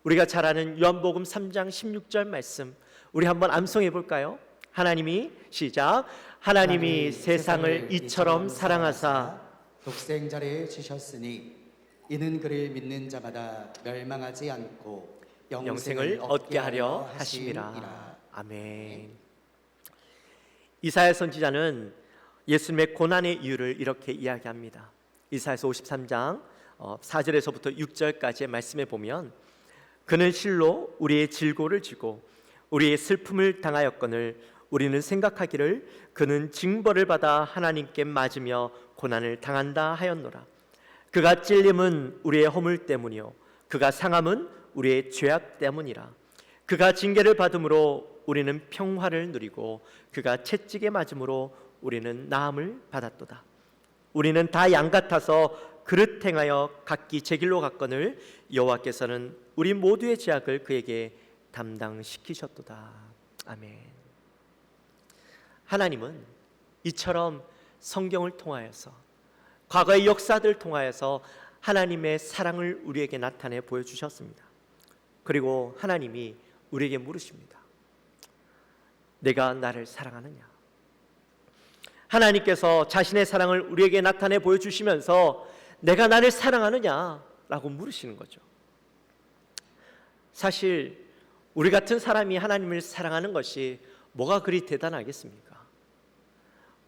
우리가 잘 아는 요한복음 3장 16절 말씀 우리 한번 암송해 볼까요? 하나님이 시작. 하나님이 세상을 이처럼 사랑하사 독생자를 주셨으니 이는 그를 믿는 자마다 멸망하지 않고 영생을 얻게 하려 하심이라. 아멘. 이사야 선지자는 예수님의 고난의 이유를 이렇게 이야기합니다. 이사야서 53장 4절에서부터 6절까지의 말씀에 보면 그는 실로 우리의 질고를 지고 우리의 슬픔을 당하였거늘 우리는 생각하기를 그는 징벌을 받아 하나님께 맞으며 고난을 당한다 하였노라. 그가 찔림은 우리의 허물 때문이요 그가 상함은 우리의 죄악 때문이라. 그가 징계를 받음으로 우리는 평화를 누리고 그가 채찍에 맞음으로 우리는 나음을 받았도다. 우리는 다 양 같아서 그릇 행하여 각기 제 길로 갔거늘 여호와께서는 우리 모두의 죄악을 그에게 담당시키셨도다. 아멘. 하나님은 이처럼 성경을 통하여서 과거의 역사들을 통하여서 하나님의 사랑을 우리에게 나타내 보여주셨습니다. 그리고 하나님이 우리에게 물으십니다. 내가 나를 사랑하느냐? 하나님께서 자신의 사랑을 우리에게 나타내 보여주시면서 내가 나를 사랑하느냐라고 물으시는 거죠. 사실 우리 같은 사람이 하나님을 사랑하는 것이 뭐가 그리 대단하겠습니까?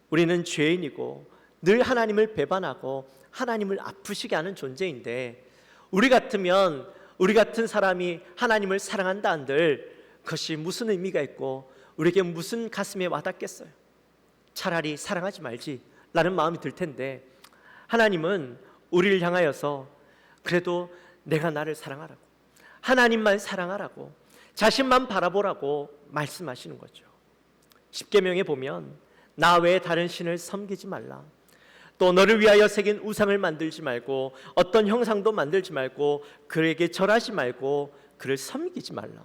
우리는 죄인이고 늘 하나님을 배반하고 하나님을 아프시게 하는 존재인데 우리 같으면 우리 같은 사람이 하나님을 사랑한다 한들 그것이 무슨 의미가 있고 우리에게 무슨 가슴에 와닿겠어요? 차라리 사랑하지 말지 라는 마음이 들 텐데 하나님은 우리를 향하여서 그래도 내가 나를 사랑하라고 하나님만 사랑하라고 자신만 바라보라고 말씀하시는 거죠. 십계명에 보면 나 외에 다른 신을 섬기지 말라. 또 너를 위하여 새긴 우상을 만들지 말고 어떤 형상도 만들지 말고 그에게 절하지 말고 그를 섬기지 말라.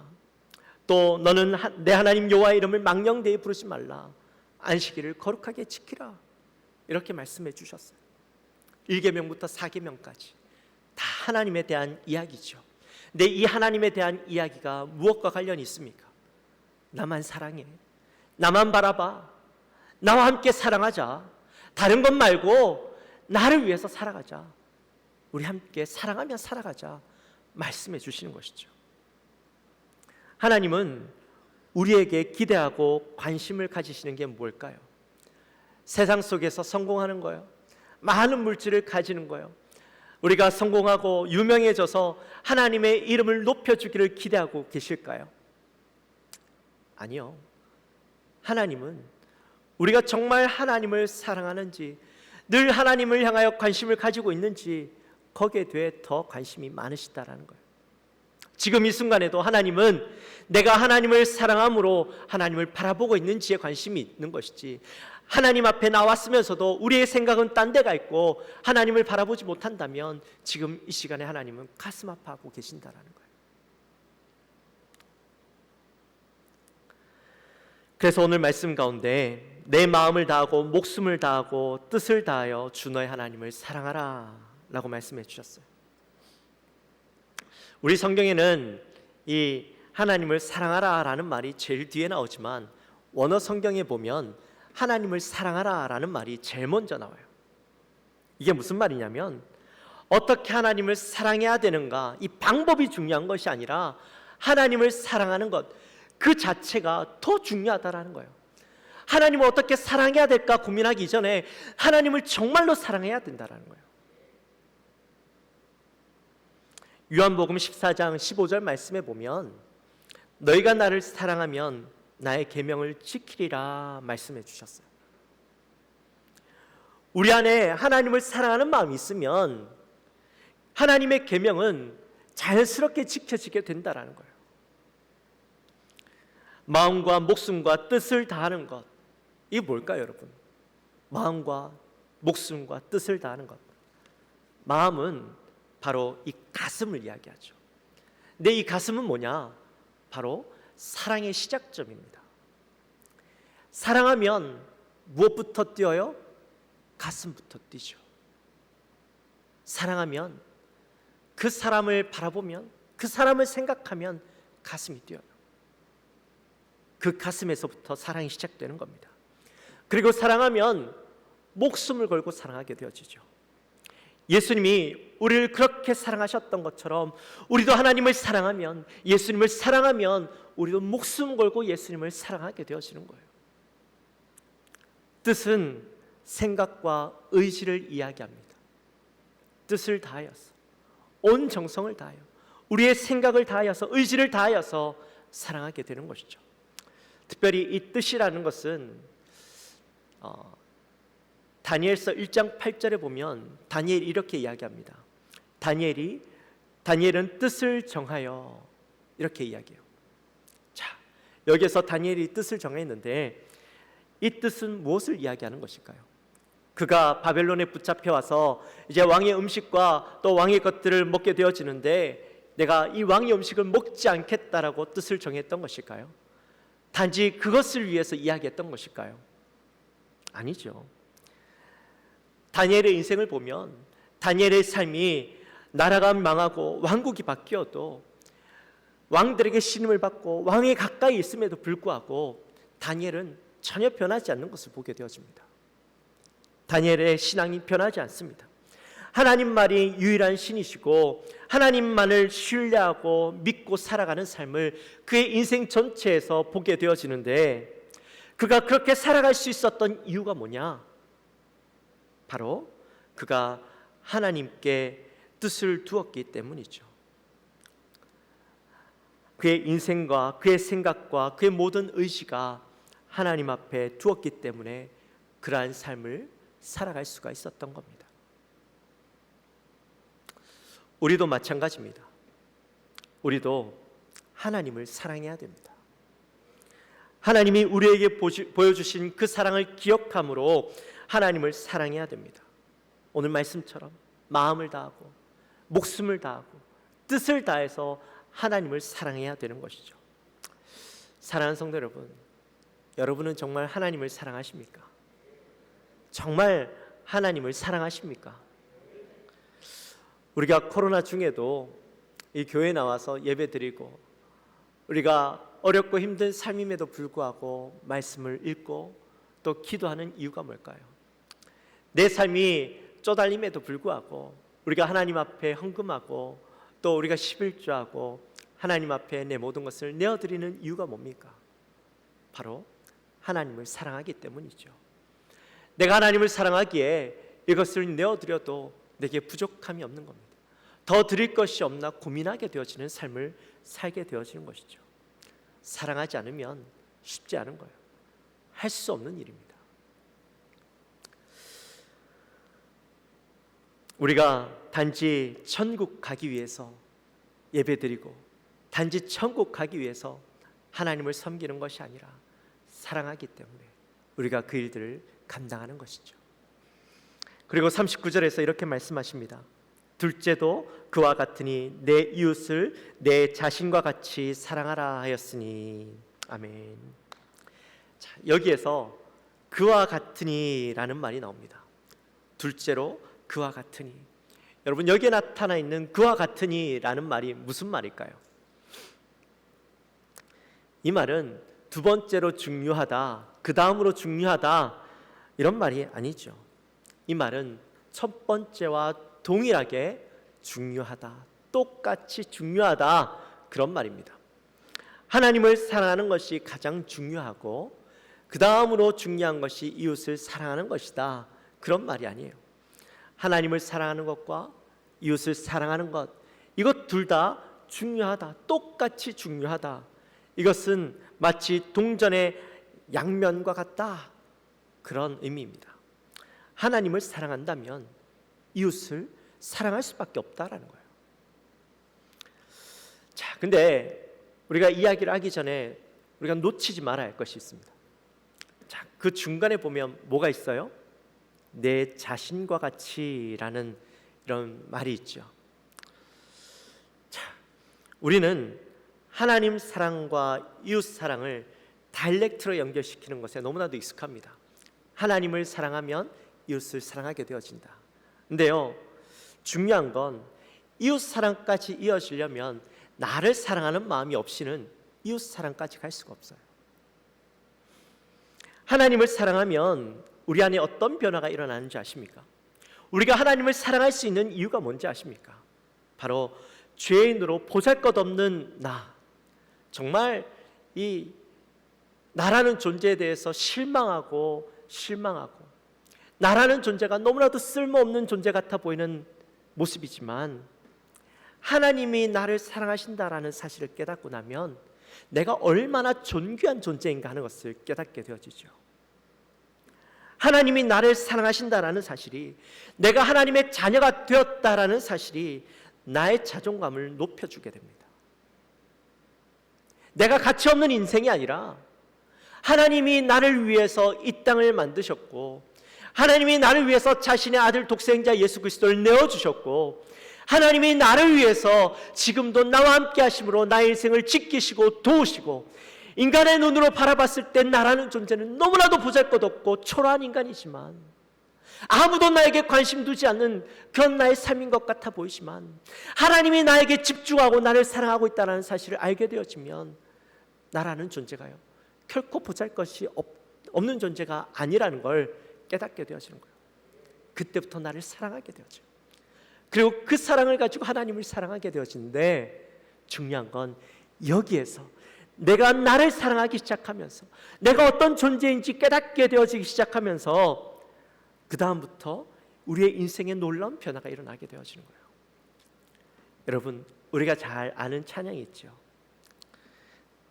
또 너는 내 하나님 여호와의 이름을 망령되이 부르지 말라. 안식일을 거룩하게 지키라. 이렇게 말씀해 주셨어요. 1계명부터 4계명까지 다 하나님에 대한 이야기죠. 근데 이 하나님에 대한 이야기가 무엇과 관련이 있습니까? 나만 사랑해. 나만 바라봐. 나와 함께 사랑하자. 다른 것 말고 나를 위해서 살아가자. 우리 함께 사랑하며 살아가자 말씀해 주시는 것이죠. 하나님은 우리에게 기대하고 관심을 가지시는 게 뭘까요? 세상 속에서 성공하는 거예요. 많은 물질을 가지는 거예요. 우리가 성공하고 유명해져서 하나님의 이름을 높여주기를 기대하고 계실까요? 아니요. 하나님은 우리가 정말 하나님을 사랑하는지, 늘 하나님을 향하여 관심을 가지고 있는지 거기에 대해 더 관심이 많으시다라는 거예요. 지금 이 순간에도 하나님은 내가 하나님을 사랑함으로 하나님을 바라보고 있는지에 관심이 있는 것이지, 하나님 앞에 나왔으면서도 우리의 생각은 딴 데가 있고 하나님을 바라보지 못한다면 지금 이 시간에 하나님은 가슴 아파하고 계신다라는 거예요. 그래서 오늘 말씀 가운데 내 마음을 다하고 목숨을 다하고 뜻을 다하여 주 너의 하나님을 사랑하라 라고 말씀해 주셨어요. 우리 성경에는 이 하나님을 사랑하라 라는 말이 제일 뒤에 나오지만 원어 성경에 보면 하나님을 사랑하라 라는 말이 제일 먼저 나와요. 이게 무슨 말이냐면 어떻게 하나님을 사랑해야 되는가, 이 방법이 중요한 것이 아니라 하나님을 사랑하는 것 그 자체가 더 중요하다라는 거예요. 하나님을 어떻게 사랑해야 될까 고민하기 전에 하나님을 정말로 사랑해야 된다라는 거예요. 요한복음 14장 15절 말씀에 보면 너희가 나를 사랑하면 나의 계명을 지키리라 말씀해 주셨어요. 우리 안에 하나님을 사랑하는 마음이 있으면 하나님의 계명은 자연스럽게 지켜지게 된다라는 거예요. 마음과 목숨과 뜻을 다하는 것, 이게 뭘까요, 여러분? 마음과 목숨과 뜻을 다하는 것. 마음은 바로 이 가슴을 이야기하죠. 근데 이 가슴은 뭐냐? 바로 사랑의 시작점입니다. 사랑하면 무엇부터 뛰어요? 가슴부터 뛰죠. 사랑하면 그 사람을 바라보면, 그 사람을 생각하면 가슴이 뛰어요. 그 가슴에서부터 사랑이 시작되는 겁니다. 그리고 사랑하면 목숨을 걸고 사랑하게 되어지죠. 예수님이 우리를 그렇게 사랑하셨던 것처럼 우리도 하나님을 사랑하면, 예수님을 사랑하면 우리도 목숨 걸고 예수님을 사랑하게 되어지는 거예요. 뜻은 생각과 의지를 이야기합니다. 뜻을 다하여서, 온 정성을 다하여, 우리의 생각을 다하여서, 의지를 다하여서 사랑하게 되는 것이죠. 특별히 이 뜻이라는 것은 다니엘서 1장 8절에 보면 다니엘이 이렇게 이야기합니다. 다니엘은 뜻을 정하여, 이렇게 이야기해요. 자, 여기서 다니엘이 뜻을 정했는데 이 뜻은 무엇을 이야기하는 것일까요? 그가 바벨론에 붙잡혀 와서 이제 왕의 음식과 또 왕의 것들을 먹게 되어지는데 내가 이 왕의 음식을 먹지 않겠다라고 뜻을 정했던 것일까요? 단지 그것을 위해서 이야기했던 것일까요? 아니죠. 다니엘의 인생을 보면 다니엘의 삶이 나라가 망하고 왕국이 바뀌어도 왕들에게 신임을 받고 왕에 가까이 있음에도 불구하고 다니엘은 전혀 변하지 않는 것을 보게 되어집니다. 다니엘의 신앙이 변하지 않습니다. 하나님만이 유일한 신이시고 하나님만을 신뢰하고 믿고 살아가는 삶을 그의 인생 전체에서 보게 되어지는데 그가 그렇게 살아갈 수 있었던 이유가 뭐냐? 바로 그가 하나님께 뜻을 두었기 때문이죠. 그의 인생과 그의 생각과 그의 모든 의지가 하나님 앞에 두었기 때문에 그러한 삶을 살아갈 수가 있었던 겁니다. 우리도 마찬가지입니다. 우리도 하나님을 사랑해야 됩니다. 하나님이 우리에게 보여주신 그 사랑을 기억함으로 하나님을 사랑해야 됩니다. 오늘 말씀처럼 마음을 다하고 목숨을 다하고 뜻을 다해서 하나님을 사랑해야 되는 것이죠. 사랑하는 성도 여러분, 여러분은 정말 하나님을 사랑하십니까? 정말 하나님을 사랑하십니까? 우리가 코로나 중에도 이 교회에 나와서 예배드리고 우리가 어렵고 힘든 삶임에도 불구하고 말씀을 읽고 또 기도하는 이유가 뭘까요? 내 삶이 쪼달림에도 불구하고 우리가 하나님 앞에 헌금하고 또 우리가 11조하고 하나님 앞에 내 모든 것을 내어드리는 이유가 뭡니까? 바로 하나님을 사랑하기 때문이죠. 내가 하나님을 사랑하기에 이것을 내어드려도 내게 부족함이 없는 겁니다. 더 드릴 것이 없나 고민하게 되어지는 삶을 살게 되어지는 것이죠. 사랑하지 않으면 쉽지 않은 거예요. 할 수 없는 일입니다. 우리가 단지 천국 가기 위해서 예배드리고 단지 천국 가기 위해서 하나님을 섬기는 것이 아니라 사랑하기 때문에 우리가 그 일들을 감당하는 것이죠. 그리고 39절에서 이렇게 말씀하십니다. 둘째도 그와 같으니 내 이웃을 내 자신과 같이 사랑하라 하였으니. 아멘. 자, 여기에서 그와 같으니라는 말이 나옵니다. 둘째로 그와 같으니. 여러분, 여기에 나타나 있는 그와 같으니라는 말이 무슨 말일까요? 이 말은 두 번째로 중요하다, 그 다음으로 중요하다, 이런 말이 아니죠. 이 말은 첫 번째와 동일하게 중요하다, 똑같이 중요하다, 그런 말입니다. 하나님을 사랑하는 것이 가장 중요하고 그 다음으로 중요한 것이 이웃을 사랑하는 것이다, 그런 말이 아니에요. 하나님을 사랑하는 것과 이웃을 사랑하는 것, 이것 둘 다 중요하다, 똑같이 중요하다. 이것은 마치 동전의 양면과 같다, 그런 의미입니다. 하나님을 사랑한다면 이웃을 사랑할 수밖에 없다라는 거예요. 자, 근데 우리가 이야기를 하기 전에 우리가 놓치지 말아야 할 것이 있습니다. 자, 그 중간에 보면 뭐가 있어요? 내 자신과 같이라는 이런 말이 있죠. 자, 우리는 하나님 사랑과 이웃 사랑을 다이렉트로 연결시키는 것에 너무나도 익숙합니다. 하나님을 사랑하면 이웃을 사랑하게 되어진다. 근데요, 중요한 건 이웃 사랑까지 이어지려면 나를 사랑하는 마음이 없이는 이웃 사랑까지 갈 수가 없어요. 하나님을 사랑하면 우리 안에 어떤 변화가 일어나는지 아십니까? 우리가 하나님을 사랑할 수 있는 이유가 뭔지 아십니까? 바로 죄인으로 보잘것없는 나, 정말 이 나라는 존재에 대해서 실망하고 나라는 존재가 너무나도 쓸모없는 존재 같아 보이는 모습이지만 하나님이 나를 사랑하신다라는 사실을 깨닫고 나면 내가 얼마나 존귀한 존재인가 하는 것을 깨닫게 되어지죠. 하나님이 나를 사랑하신다라는 사실이, 내가 하나님의 자녀가 되었다라는 사실이 나의 자존감을 높여주게 됩니다. 내가 가치 없는 인생이 아니라 하나님이 나를 위해서 이 땅을 만드셨고 하나님이 나를 위해서 자신의 아들 독생자 예수 그리스도를 내어주셨고 하나님이 나를 위해서 지금도 나와 함께 하심으로 나의 인생을 지키시고 도우시고 인간의 눈으로 바라봤을 때 나라는 존재는 너무나도 보잘것없고 초라한 인간이지만 아무도 나에게 관심 두지 않는 그런 나의 삶인 것 같아 보이지만 하나님이 나에게 집중하고 나를 사랑하고 있다는 사실을 알게 되어지면 나라는 존재가요 결코 보잘것이 없는 존재가 아니라는 걸 깨닫게 되어지는 거예요. 그때부터 나를 사랑하게 되어져요. 그리고 그 사랑을 가지고 하나님을 사랑하게 되어지는데 중요한 건 여기에서 내가 나를 사랑하기 시작하면서 내가 어떤 존재인지 깨닫게 되어지기 시작하면서 그 다음부터 우리의 인생에 놀라운 변화가 일어나게 되어지는 거예요. 여러분, 우리가 잘 아는 찬양이 있죠.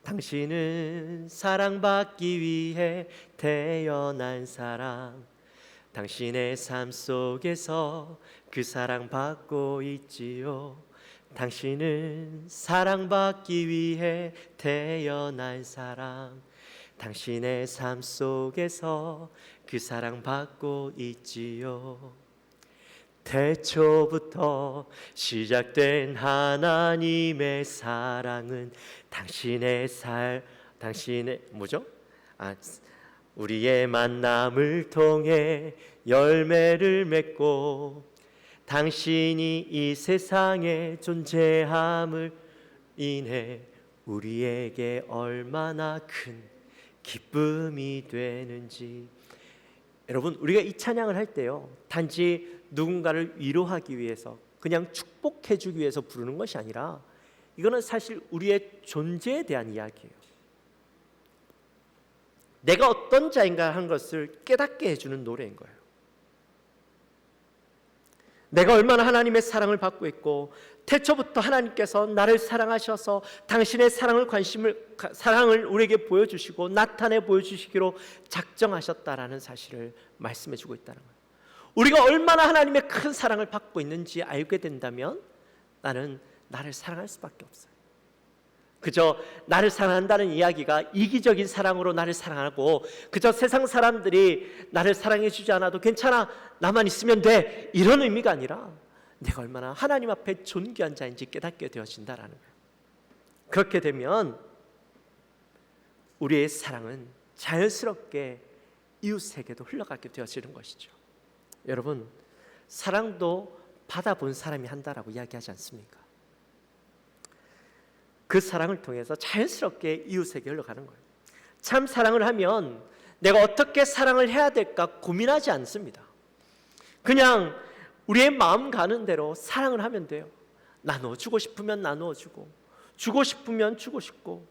당신은 사랑받기 위해 태어난 사람, 당신의 삶 속에서 그 사랑받고 있지요. 당신은 사랑받기 위해 태어난 사람, 당신의 삶 속에서 그 사랑받고 있지요. 태초부터 시작된 하나님의 사랑은 우리의 만남을 통해 열매를 맺고 당신이 이 세상에 존재함을 인해 우리에게 얼마나 큰 기쁨이 되는지. 여러분, 우리가 이 찬양을 할 때요, 단지 누군가를 위로하기 위해서, 그냥 축복해 주기 위해서 부르는 것이 아니라 이거는 사실 우리의 존재에 대한 이야기예요. 내가 어떤 자인가 하는 것을 깨닫게 해주는 노래인 거예요. 내가 얼마나 하나님의 사랑을 받고 있고, 태초부터 하나님께서 나를 사랑하셔서 당신의 사랑을 우리에게 보여주시고 나타내 보여주시기로 작정하셨다라는 사실을 말씀해주고 있다는 거예요. 우리가 얼마나 하나님의 큰 사랑을 받고 있는지 알게 된다면 나는 나를 사랑할 수밖에 없어요. 그저 나를 사랑한다는 이야기가 이기적인 사랑으로 나를 사랑하고, 그저 세상 사람들이 나를 사랑해 주지 않아도 괜찮아, 나만 있으면 돼, 이런 의미가 아니라 내가 얼마나 하나님 앞에 존귀한 자인지 깨닫게 되어진다라는 거예요. 그렇게 되면 우리의 사랑은 자연스럽게 이웃에게도 흘러가게 되어지는 것이죠. 여러분, 사랑도 받아본 사람이 한다라고 이야기하지 않습니까? 그 사랑을 통해서 자연스럽게 이웃에게 흘러가는 거예요. 참 사랑을 하면 내가 어떻게 사랑을 해야 될까 고민하지 않습니다. 그냥 우리의 마음 가는 대로 사랑을 하면 돼요. 나눠주고 싶으면 나누어주고, 주고 싶으면 주고 싶고,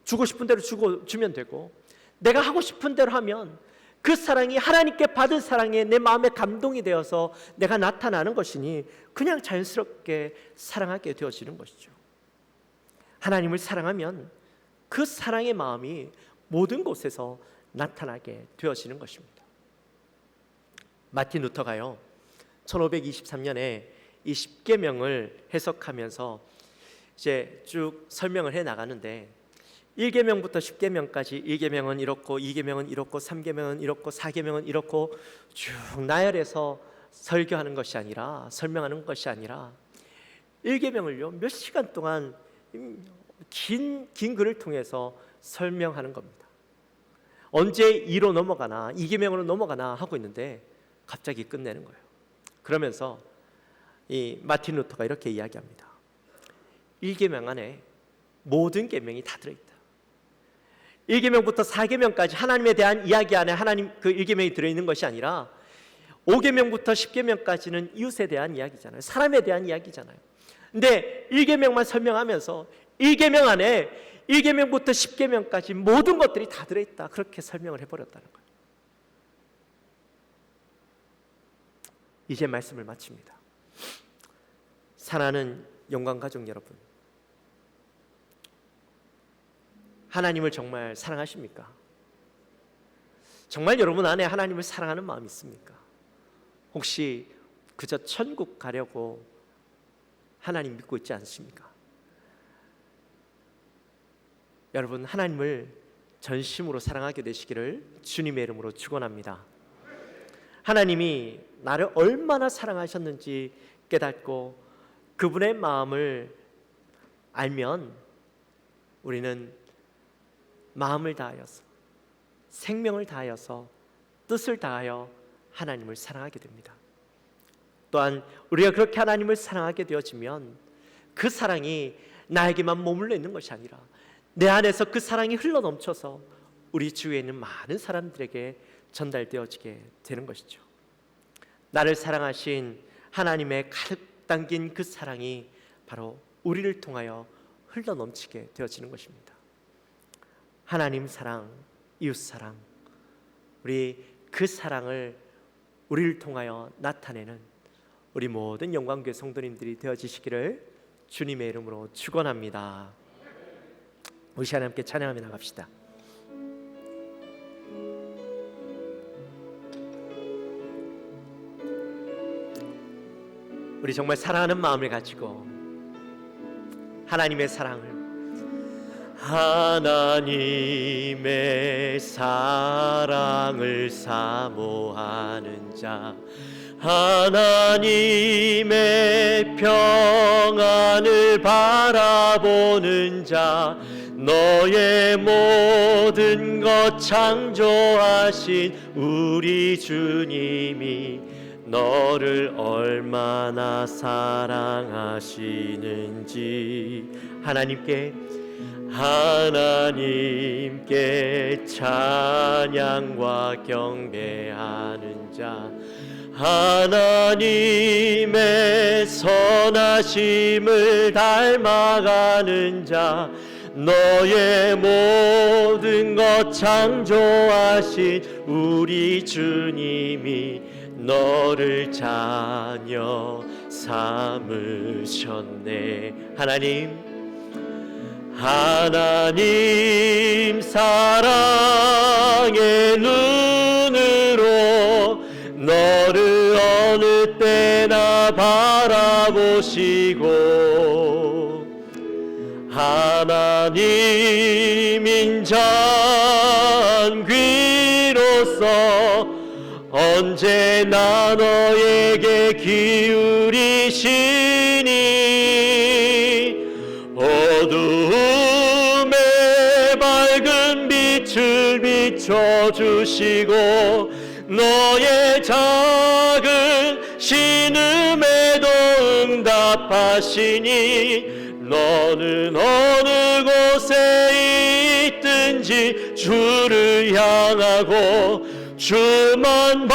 주고 싶은 대로 주면 되고, 내가 하고 싶은 대로 하면 그 사랑이 하나님께 받은 사랑에 내 마음에 감동이 되어서 내가 나타나는 것이니 그냥 자연스럽게 사랑하게 되어지는 것이죠. 하나님을 사랑하면 그 사랑의 마음이 모든 곳에서 나타나게 되어지는 것입니다. 마틴 루터가요, 1523년에 이 십계명을 해석하면서 이제 쭉 설명을 해 나가는데, 1계명부터 10계명까지 1계명은 이렇고, 2계명은 이렇고, 3계명은 이렇고, 4계명은 이렇고 쭉 나열해서 설교하는 것이 아니라, 설명하는 것이 아니라 1계명을요 몇 시간 동안 긴 글을 통해서 설명하는 겁니다. 언제 2로 넘어가나 2계명으로 넘어가나 하고 있는데 갑자기 끝내는 거예요. 그러면서 이 마틴 루터가 이렇게 이야기합니다. 1계명 안에 모든 계명이 다 들어있다. 1계명부터 4계명까지 하나님에 대한 이야기 안에 하나님 그 1계명이 들어있는 것이 아니라 5계명부터 10계명까지는 이웃에 대한 이야기잖아요. 사람에 대한 이야기잖아요. 근데 1계명만 설명하면서 1계명 안에 1계명부터 10계명까지 모든 것들이 다 들어있다, 그렇게 설명을 해버렸다는 거예요. 이제 말씀을 마칩니다. 사랑하는 영광가족 여러분, 하나님을 정말 사랑하십니까? 정말 여러분 안에 하나님을 사랑하는 마음이 있습니까? 혹시 그저 천국 가려고 하나님 믿고 있지 않습니까? 여러분, 하나님을 전심으로 사랑하게 되시기를 주님의 이름으로 축원합니다. 하나님이 나를 얼마나 사랑하셨는지 깨닫고 그분의 마음을 알면 우리는 마음을 다하여서, 생명을 다하여서, 뜻을 다하여 하나님을 사랑하게 됩니다. 또한 우리가 그렇게 하나님을 사랑하게 되어지면 그 사랑이 나에게만 머물러 있는 것이 아니라 내 안에서 그 사랑이 흘러넘쳐서 우리 주위에 있는 많은 사람들에게 전달되어지게 되는 것이죠. 나를 사랑하신 하나님의 가득 담긴 그 사랑이 바로 우리를 통하여 흘러넘치게 되어지는 것입니다. 하나님 사랑, 이웃 사랑, 우리 그 사랑을 우리를 통하여 나타내는 우리 모든 영광교회 성도님들이 되어지시기를 주님의 이름으로 축원합니다. 우리 시간에 함께 찬양하며 나갑시다. 우리 정말 사랑하는 마음을 가지고 하나님의 사랑을, 하나님의 사랑을 사모하는 자, 하나님의 평안을 바라보는 자, 너의 모든 것 창조하신 우리 주님이 너를 얼마나 사랑하시는지, 하나님께 찬양과 경배하는 자, 하나님의 선하심을 닮아가는 자, 너의 모든 것 창조하신 우리 주님이 너를 자녀 삼으셨네. 하나님 사랑의 눈으로 너를 어느 때나 바라보시고, 하나님 인자귀로서 언제나 너에게 기울이시니, 어두움에 밝은 빛을 비춰주시고, 너의 작은 신음에도 응답하시니, 너는 어느 곳에 있든지 주를 향하고 주만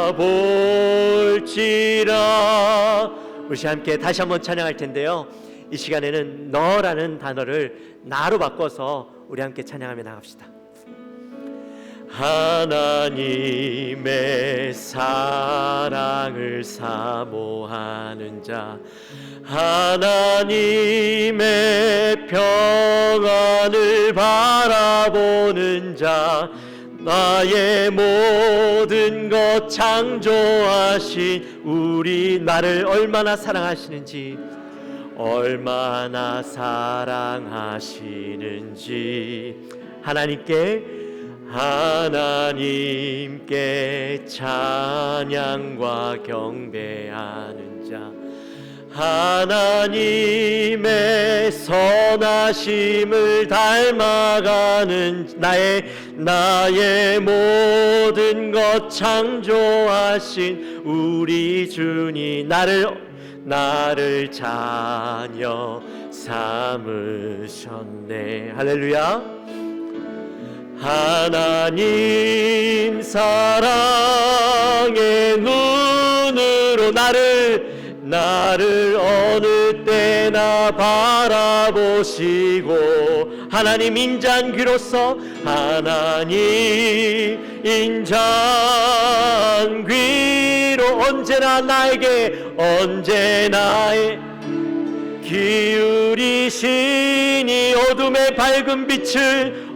바라볼지라. 우리 함께 다시 한번 찬양할 텐데요, 이 시간에는 너라는 단어를 나로 바꿔서 우리 함께 찬양하며 나갑시다. 하나님의 사랑을 사모하는 자, 하나님의 평안을 바라보는 자, 나의 모든 것 창조하신 우리 나를 얼마나 사랑하시는지, 얼마나 사랑하시는지, 하나님께 찬양과 경배하는 자, 하나님의 선하심을 닮아가는 나의 모든 것 창조하신 우리 주님, 나를 자녀 삼으셨네. 할렐루야. 하나님 사랑의 눈으로 나를 어느 때나 바라보시고, 하나님 인자한 귀로서, 하나님 인자한 귀로 언제나 기울이시니, 어둠의 밝은 빛을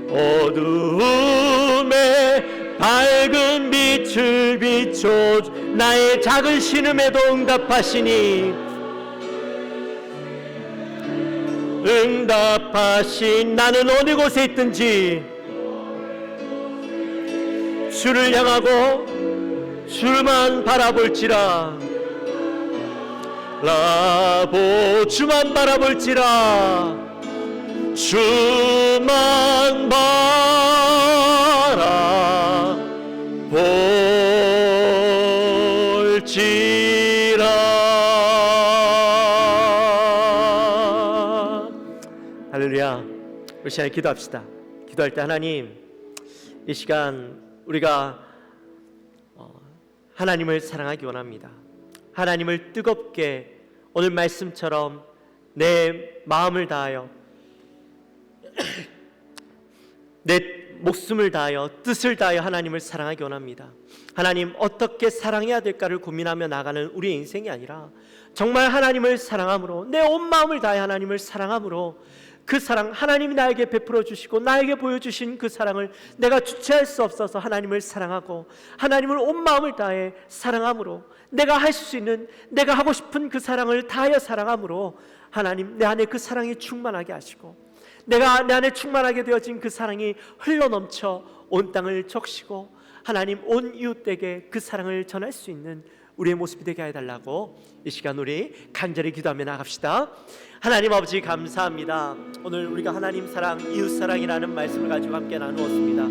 비춰 나의 작은 신음에도 응답하신 나는 어느 곳에 있든지 주를 향하고 주만 바라볼지라. 주만 바라볼지라. 주만 바라볼지라. 할렐루야. 우리 시간에 기도합시다. 기도할 때 하나님, 이 시간 우리가 하나님을 사랑하기 원합니다. 하나님을 뜨겁게 오늘 말씀처럼 내 마음을 다하여 내 목숨을 다하여 뜻을 다하여 하나님을 사랑하기 원합니다. 하나님, 어떻게 사랑해야 될까를 고민하며 나가는 우리의 인생이 아니라 정말 하나님을 사랑함으로, 내 온 마음을 다해 하나님을 사랑함으로, 그 사랑, 하나님이 나에게 베풀어 주시고 나에게 보여주신 그 사랑을 내가 주체할 수 없어서 하나님을 사랑하고, 하나님을 온 마음을 다해 사랑함으로, 내가 할 수 있는, 내가 하고 싶은 그 사랑을 다하여 사랑함으로, 하나님 내 안에 그 사랑이 충만하게 하시고, 내가 내 안에 충만하게 되어진 그 사랑이 흘러넘쳐 온 땅을 적시고, 하나님 온 이웃에게 그 사랑을 전할 수 있는 우리의 모습이 되게 해달라고 이 시간 우리 간절히 기도하며 나갑시다. 하나님 아버지, 감사합니다. 오늘 우리가 하나님 사랑, 이웃 사랑이라는 말씀을 가지고 함께 나누었습니다.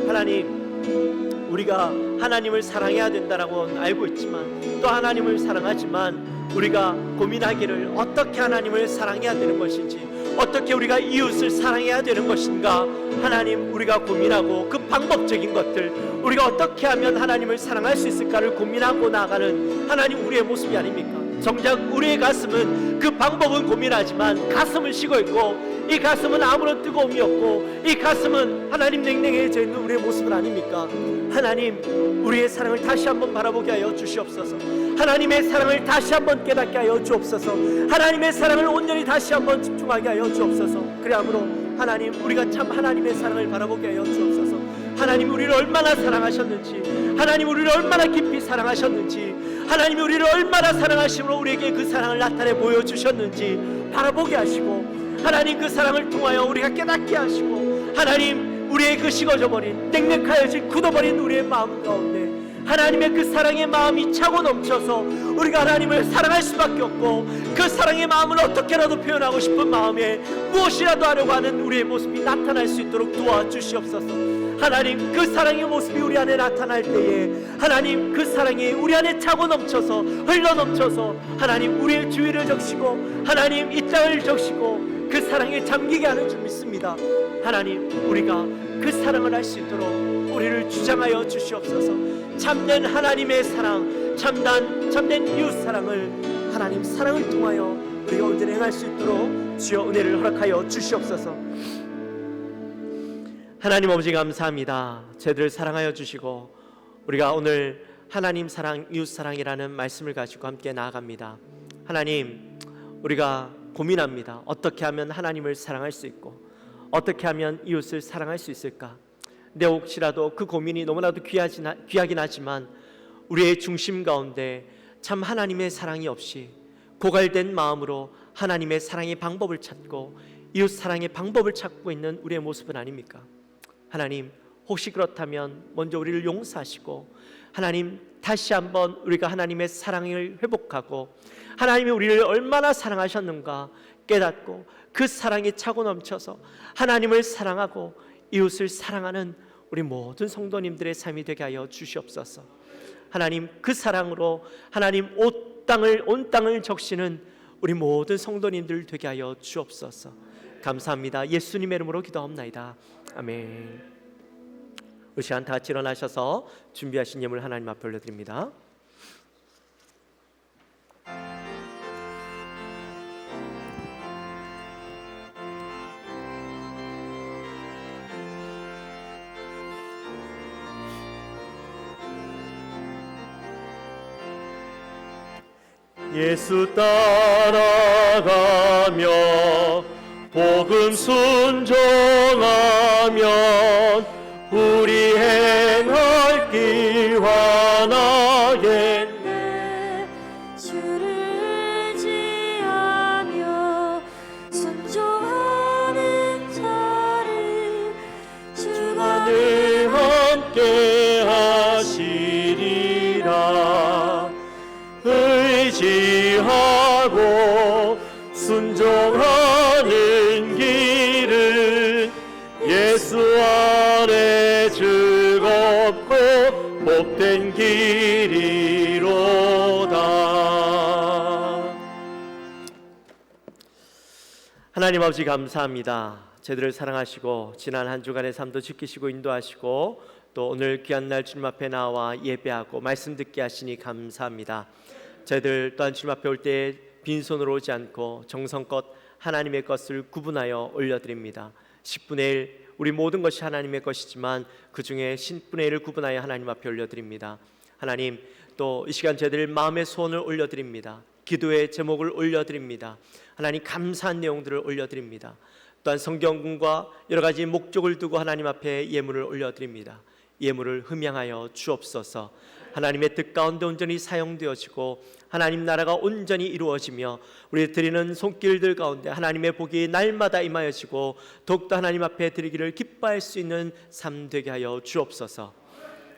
하나님, 우리가 하나님을 사랑해야 된다라고 알고 있지만, 또 하나님을 사랑하지만 우리가 고민하기를 어떻게 하나님을 사랑해야 되는 것인지, 어떻게 우리가 이웃을 사랑해야 되는 것인가 하나님 우리가 고민하고 그 방법적인 것들 우리가 어떻게 하면 하나님을 사랑할 수 있을까를 고민하고 나가는 하나님 우리의 모습이 아닙니까? 정작 우리의 가슴은 그 방법은 고민하지만 가슴은 식어있고 이 가슴은 아무런 뜨거움이 없고 이 가슴은 하나님 냉랭해져 있는 우리의 모습은 아닙니까? 하나님 우리의 사랑을 다시 한번 바라보게 하여 주시옵소서. 하나님의 사랑을 다시 한번 깨닫게 하여 주옵소서. 하나님의 사랑을 온전히 다시 한번 집중하게 하여 주옵소서. 그러므로 하나님 우리가 참 하나님의 사랑을 바라보게 하여 주옵소서. 하나님 우리를 얼마나 사랑하셨는지, 하나님 우리를 얼마나 깊이 사랑하셨는지, 하나님이 우리를 얼마나 사랑하심으로 우리에게 그 사랑을 나타내 보여주셨는지 바라보게 하시고, 하나님 그 사랑을 통하여 우리가 깨닫게 하시고, 하나님 우리의 그 식어져버린 냉랭하여진 굳어버린 우리의 마음 가운데 하나님의 그 사랑의 마음이 차고 넘쳐서 우리가 하나님을 사랑할 수밖에 없고, 그 사랑의 마음을 어떻게라도 표현하고 싶은 마음에 무엇이라도 하려고 하는 우리의 모습이 나타날 수 있도록 도와주시옵소서. 하나님 그 사랑의 모습이 우리 안에 나타날 때에 하나님 그 사랑이 우리 안에 차고 넘쳐서 흘러 넘쳐서 하나님 우리의 주위를 적시고 하나님 이 땅을 적시고 그 사랑에 잠기게 하는 줄 믿습니다. 하나님 우리가 그 사랑을 할 수 있도록 우리를 주장하여 주시옵소서. 참된 하나님의 사랑, 참된 이웃 사랑을 하나님 사랑을 통하여 우리가 온전히 행할 수 있도록 주여 은혜를 허락하여 주시옵소서. 하나님 아버지 감사합니다. 저희들을 사랑하여 주시고 우리가 오늘 하나님 사랑, 이웃 사랑이라는 말씀을 가지고 함께 나아갑니다. 하나님 우리가 고민합니다. 어떻게 하면 하나님을 사랑할 수 있고 어떻게 하면 이웃을 사랑할 수 있을까? 근데 혹시라도 그 고민이 너무나도 귀하긴 하지만 우리의 중심 가운데 참 하나님의 사랑이 없이 고갈된 마음으로 하나님의 사랑의 방법을 찾고 이웃 사랑의 방법을 찾고 있는 우리의 모습은 아닙니까? 하나님 혹시 그렇다면 먼저 우리를 용서하시고 하나님 다시 한번 우리가 하나님의 사랑을 회복하고 하나님이 우리를 얼마나 사랑하셨는가 깨닫고 그 사랑이 차고 넘쳐서 하나님을 사랑하고 이웃을 사랑하는 우리 모든 성도님들의 삶이 되게 하여 주시옵소서. 하나님 그 사랑으로 하나님 온 땅을 적시는 우리 모든 성도님들 되게 하여 주옵소서. 감사합니다. 예수님의 이름으로 기도합나이다. 아멘. 우리 시간 다 같이 일어나셔서 준비하신 예물 하나님 앞에 올려드립니다. 예수 따라가며 복음 순종하면 우리 행할 길 환하겠네. 주를 지하며 순종하는 자를 주가 늘 함께 하시리라. 의지하고 순종하는 길은 예수 안에 즐겁고 복된 길이로다. 하나님 아버지 감사합니다. 저희들을 사랑하시고 지난 한 주간의 삶도 지키시고 인도하시고 또 오늘 귀한 날 주님 앞에 나와 예배하고 말씀 듣게 하시니 감사합니다. 저희들 또한 주님 앞에 올 때 빈손으로 오지 않고 정성껏 하나님의 것을 구분하여 올려드립니다. 10분의 1 우리 모든 것이 하나님의 것이지만 그 중에 10분의 1을 구분하여 하나님 앞에 올려드립니다. 하나님 또 이 시간 저희들 마음의 소원을 올려드립니다. 기도의 제목을 올려드립니다. 하나님 감사한 내용들을 올려드립니다. 또한 성경과 여러 가지 목적을 두고 하나님 앞에 예물을 올려드립니다. 예물을 흠양하여 주옵소서. 하나님의 뜻 가운데 온전히 사용되어지고 하나님 나라가 온전히 이루어지며 우리 드리는 손길들 가운데 하나님의 복이 날마다 임하여지고 더욱더 하나님 앞에 드리기를 기뻐할 수 있는 삶 되게 하여 주옵소서.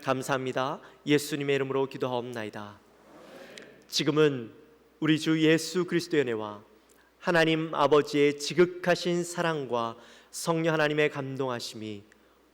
감사합니다. 예수님의 이름으로 기도하옵나이다. 지금은 우리 주 예수 그리스도의 은혜와 하나님 아버지의 지극하신 사랑과 성령 하나님의 감동하심이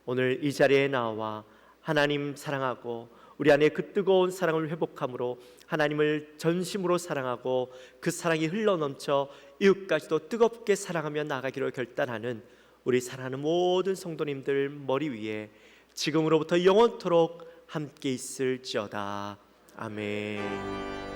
오늘 이 자리에 나와 하나님 사랑하고 우리 안에 그 뜨거운 사랑을 회복함으로 하나님을 전심으로 사랑하고 그 사랑이 흘러넘쳐 이웃까지도 뜨겁게 사랑하며 나아가기로 결단하는 우리 사랑하는 모든 성도님들 머리 위에 지금으로부터 영원토록 함께 있을지어다. 아멘.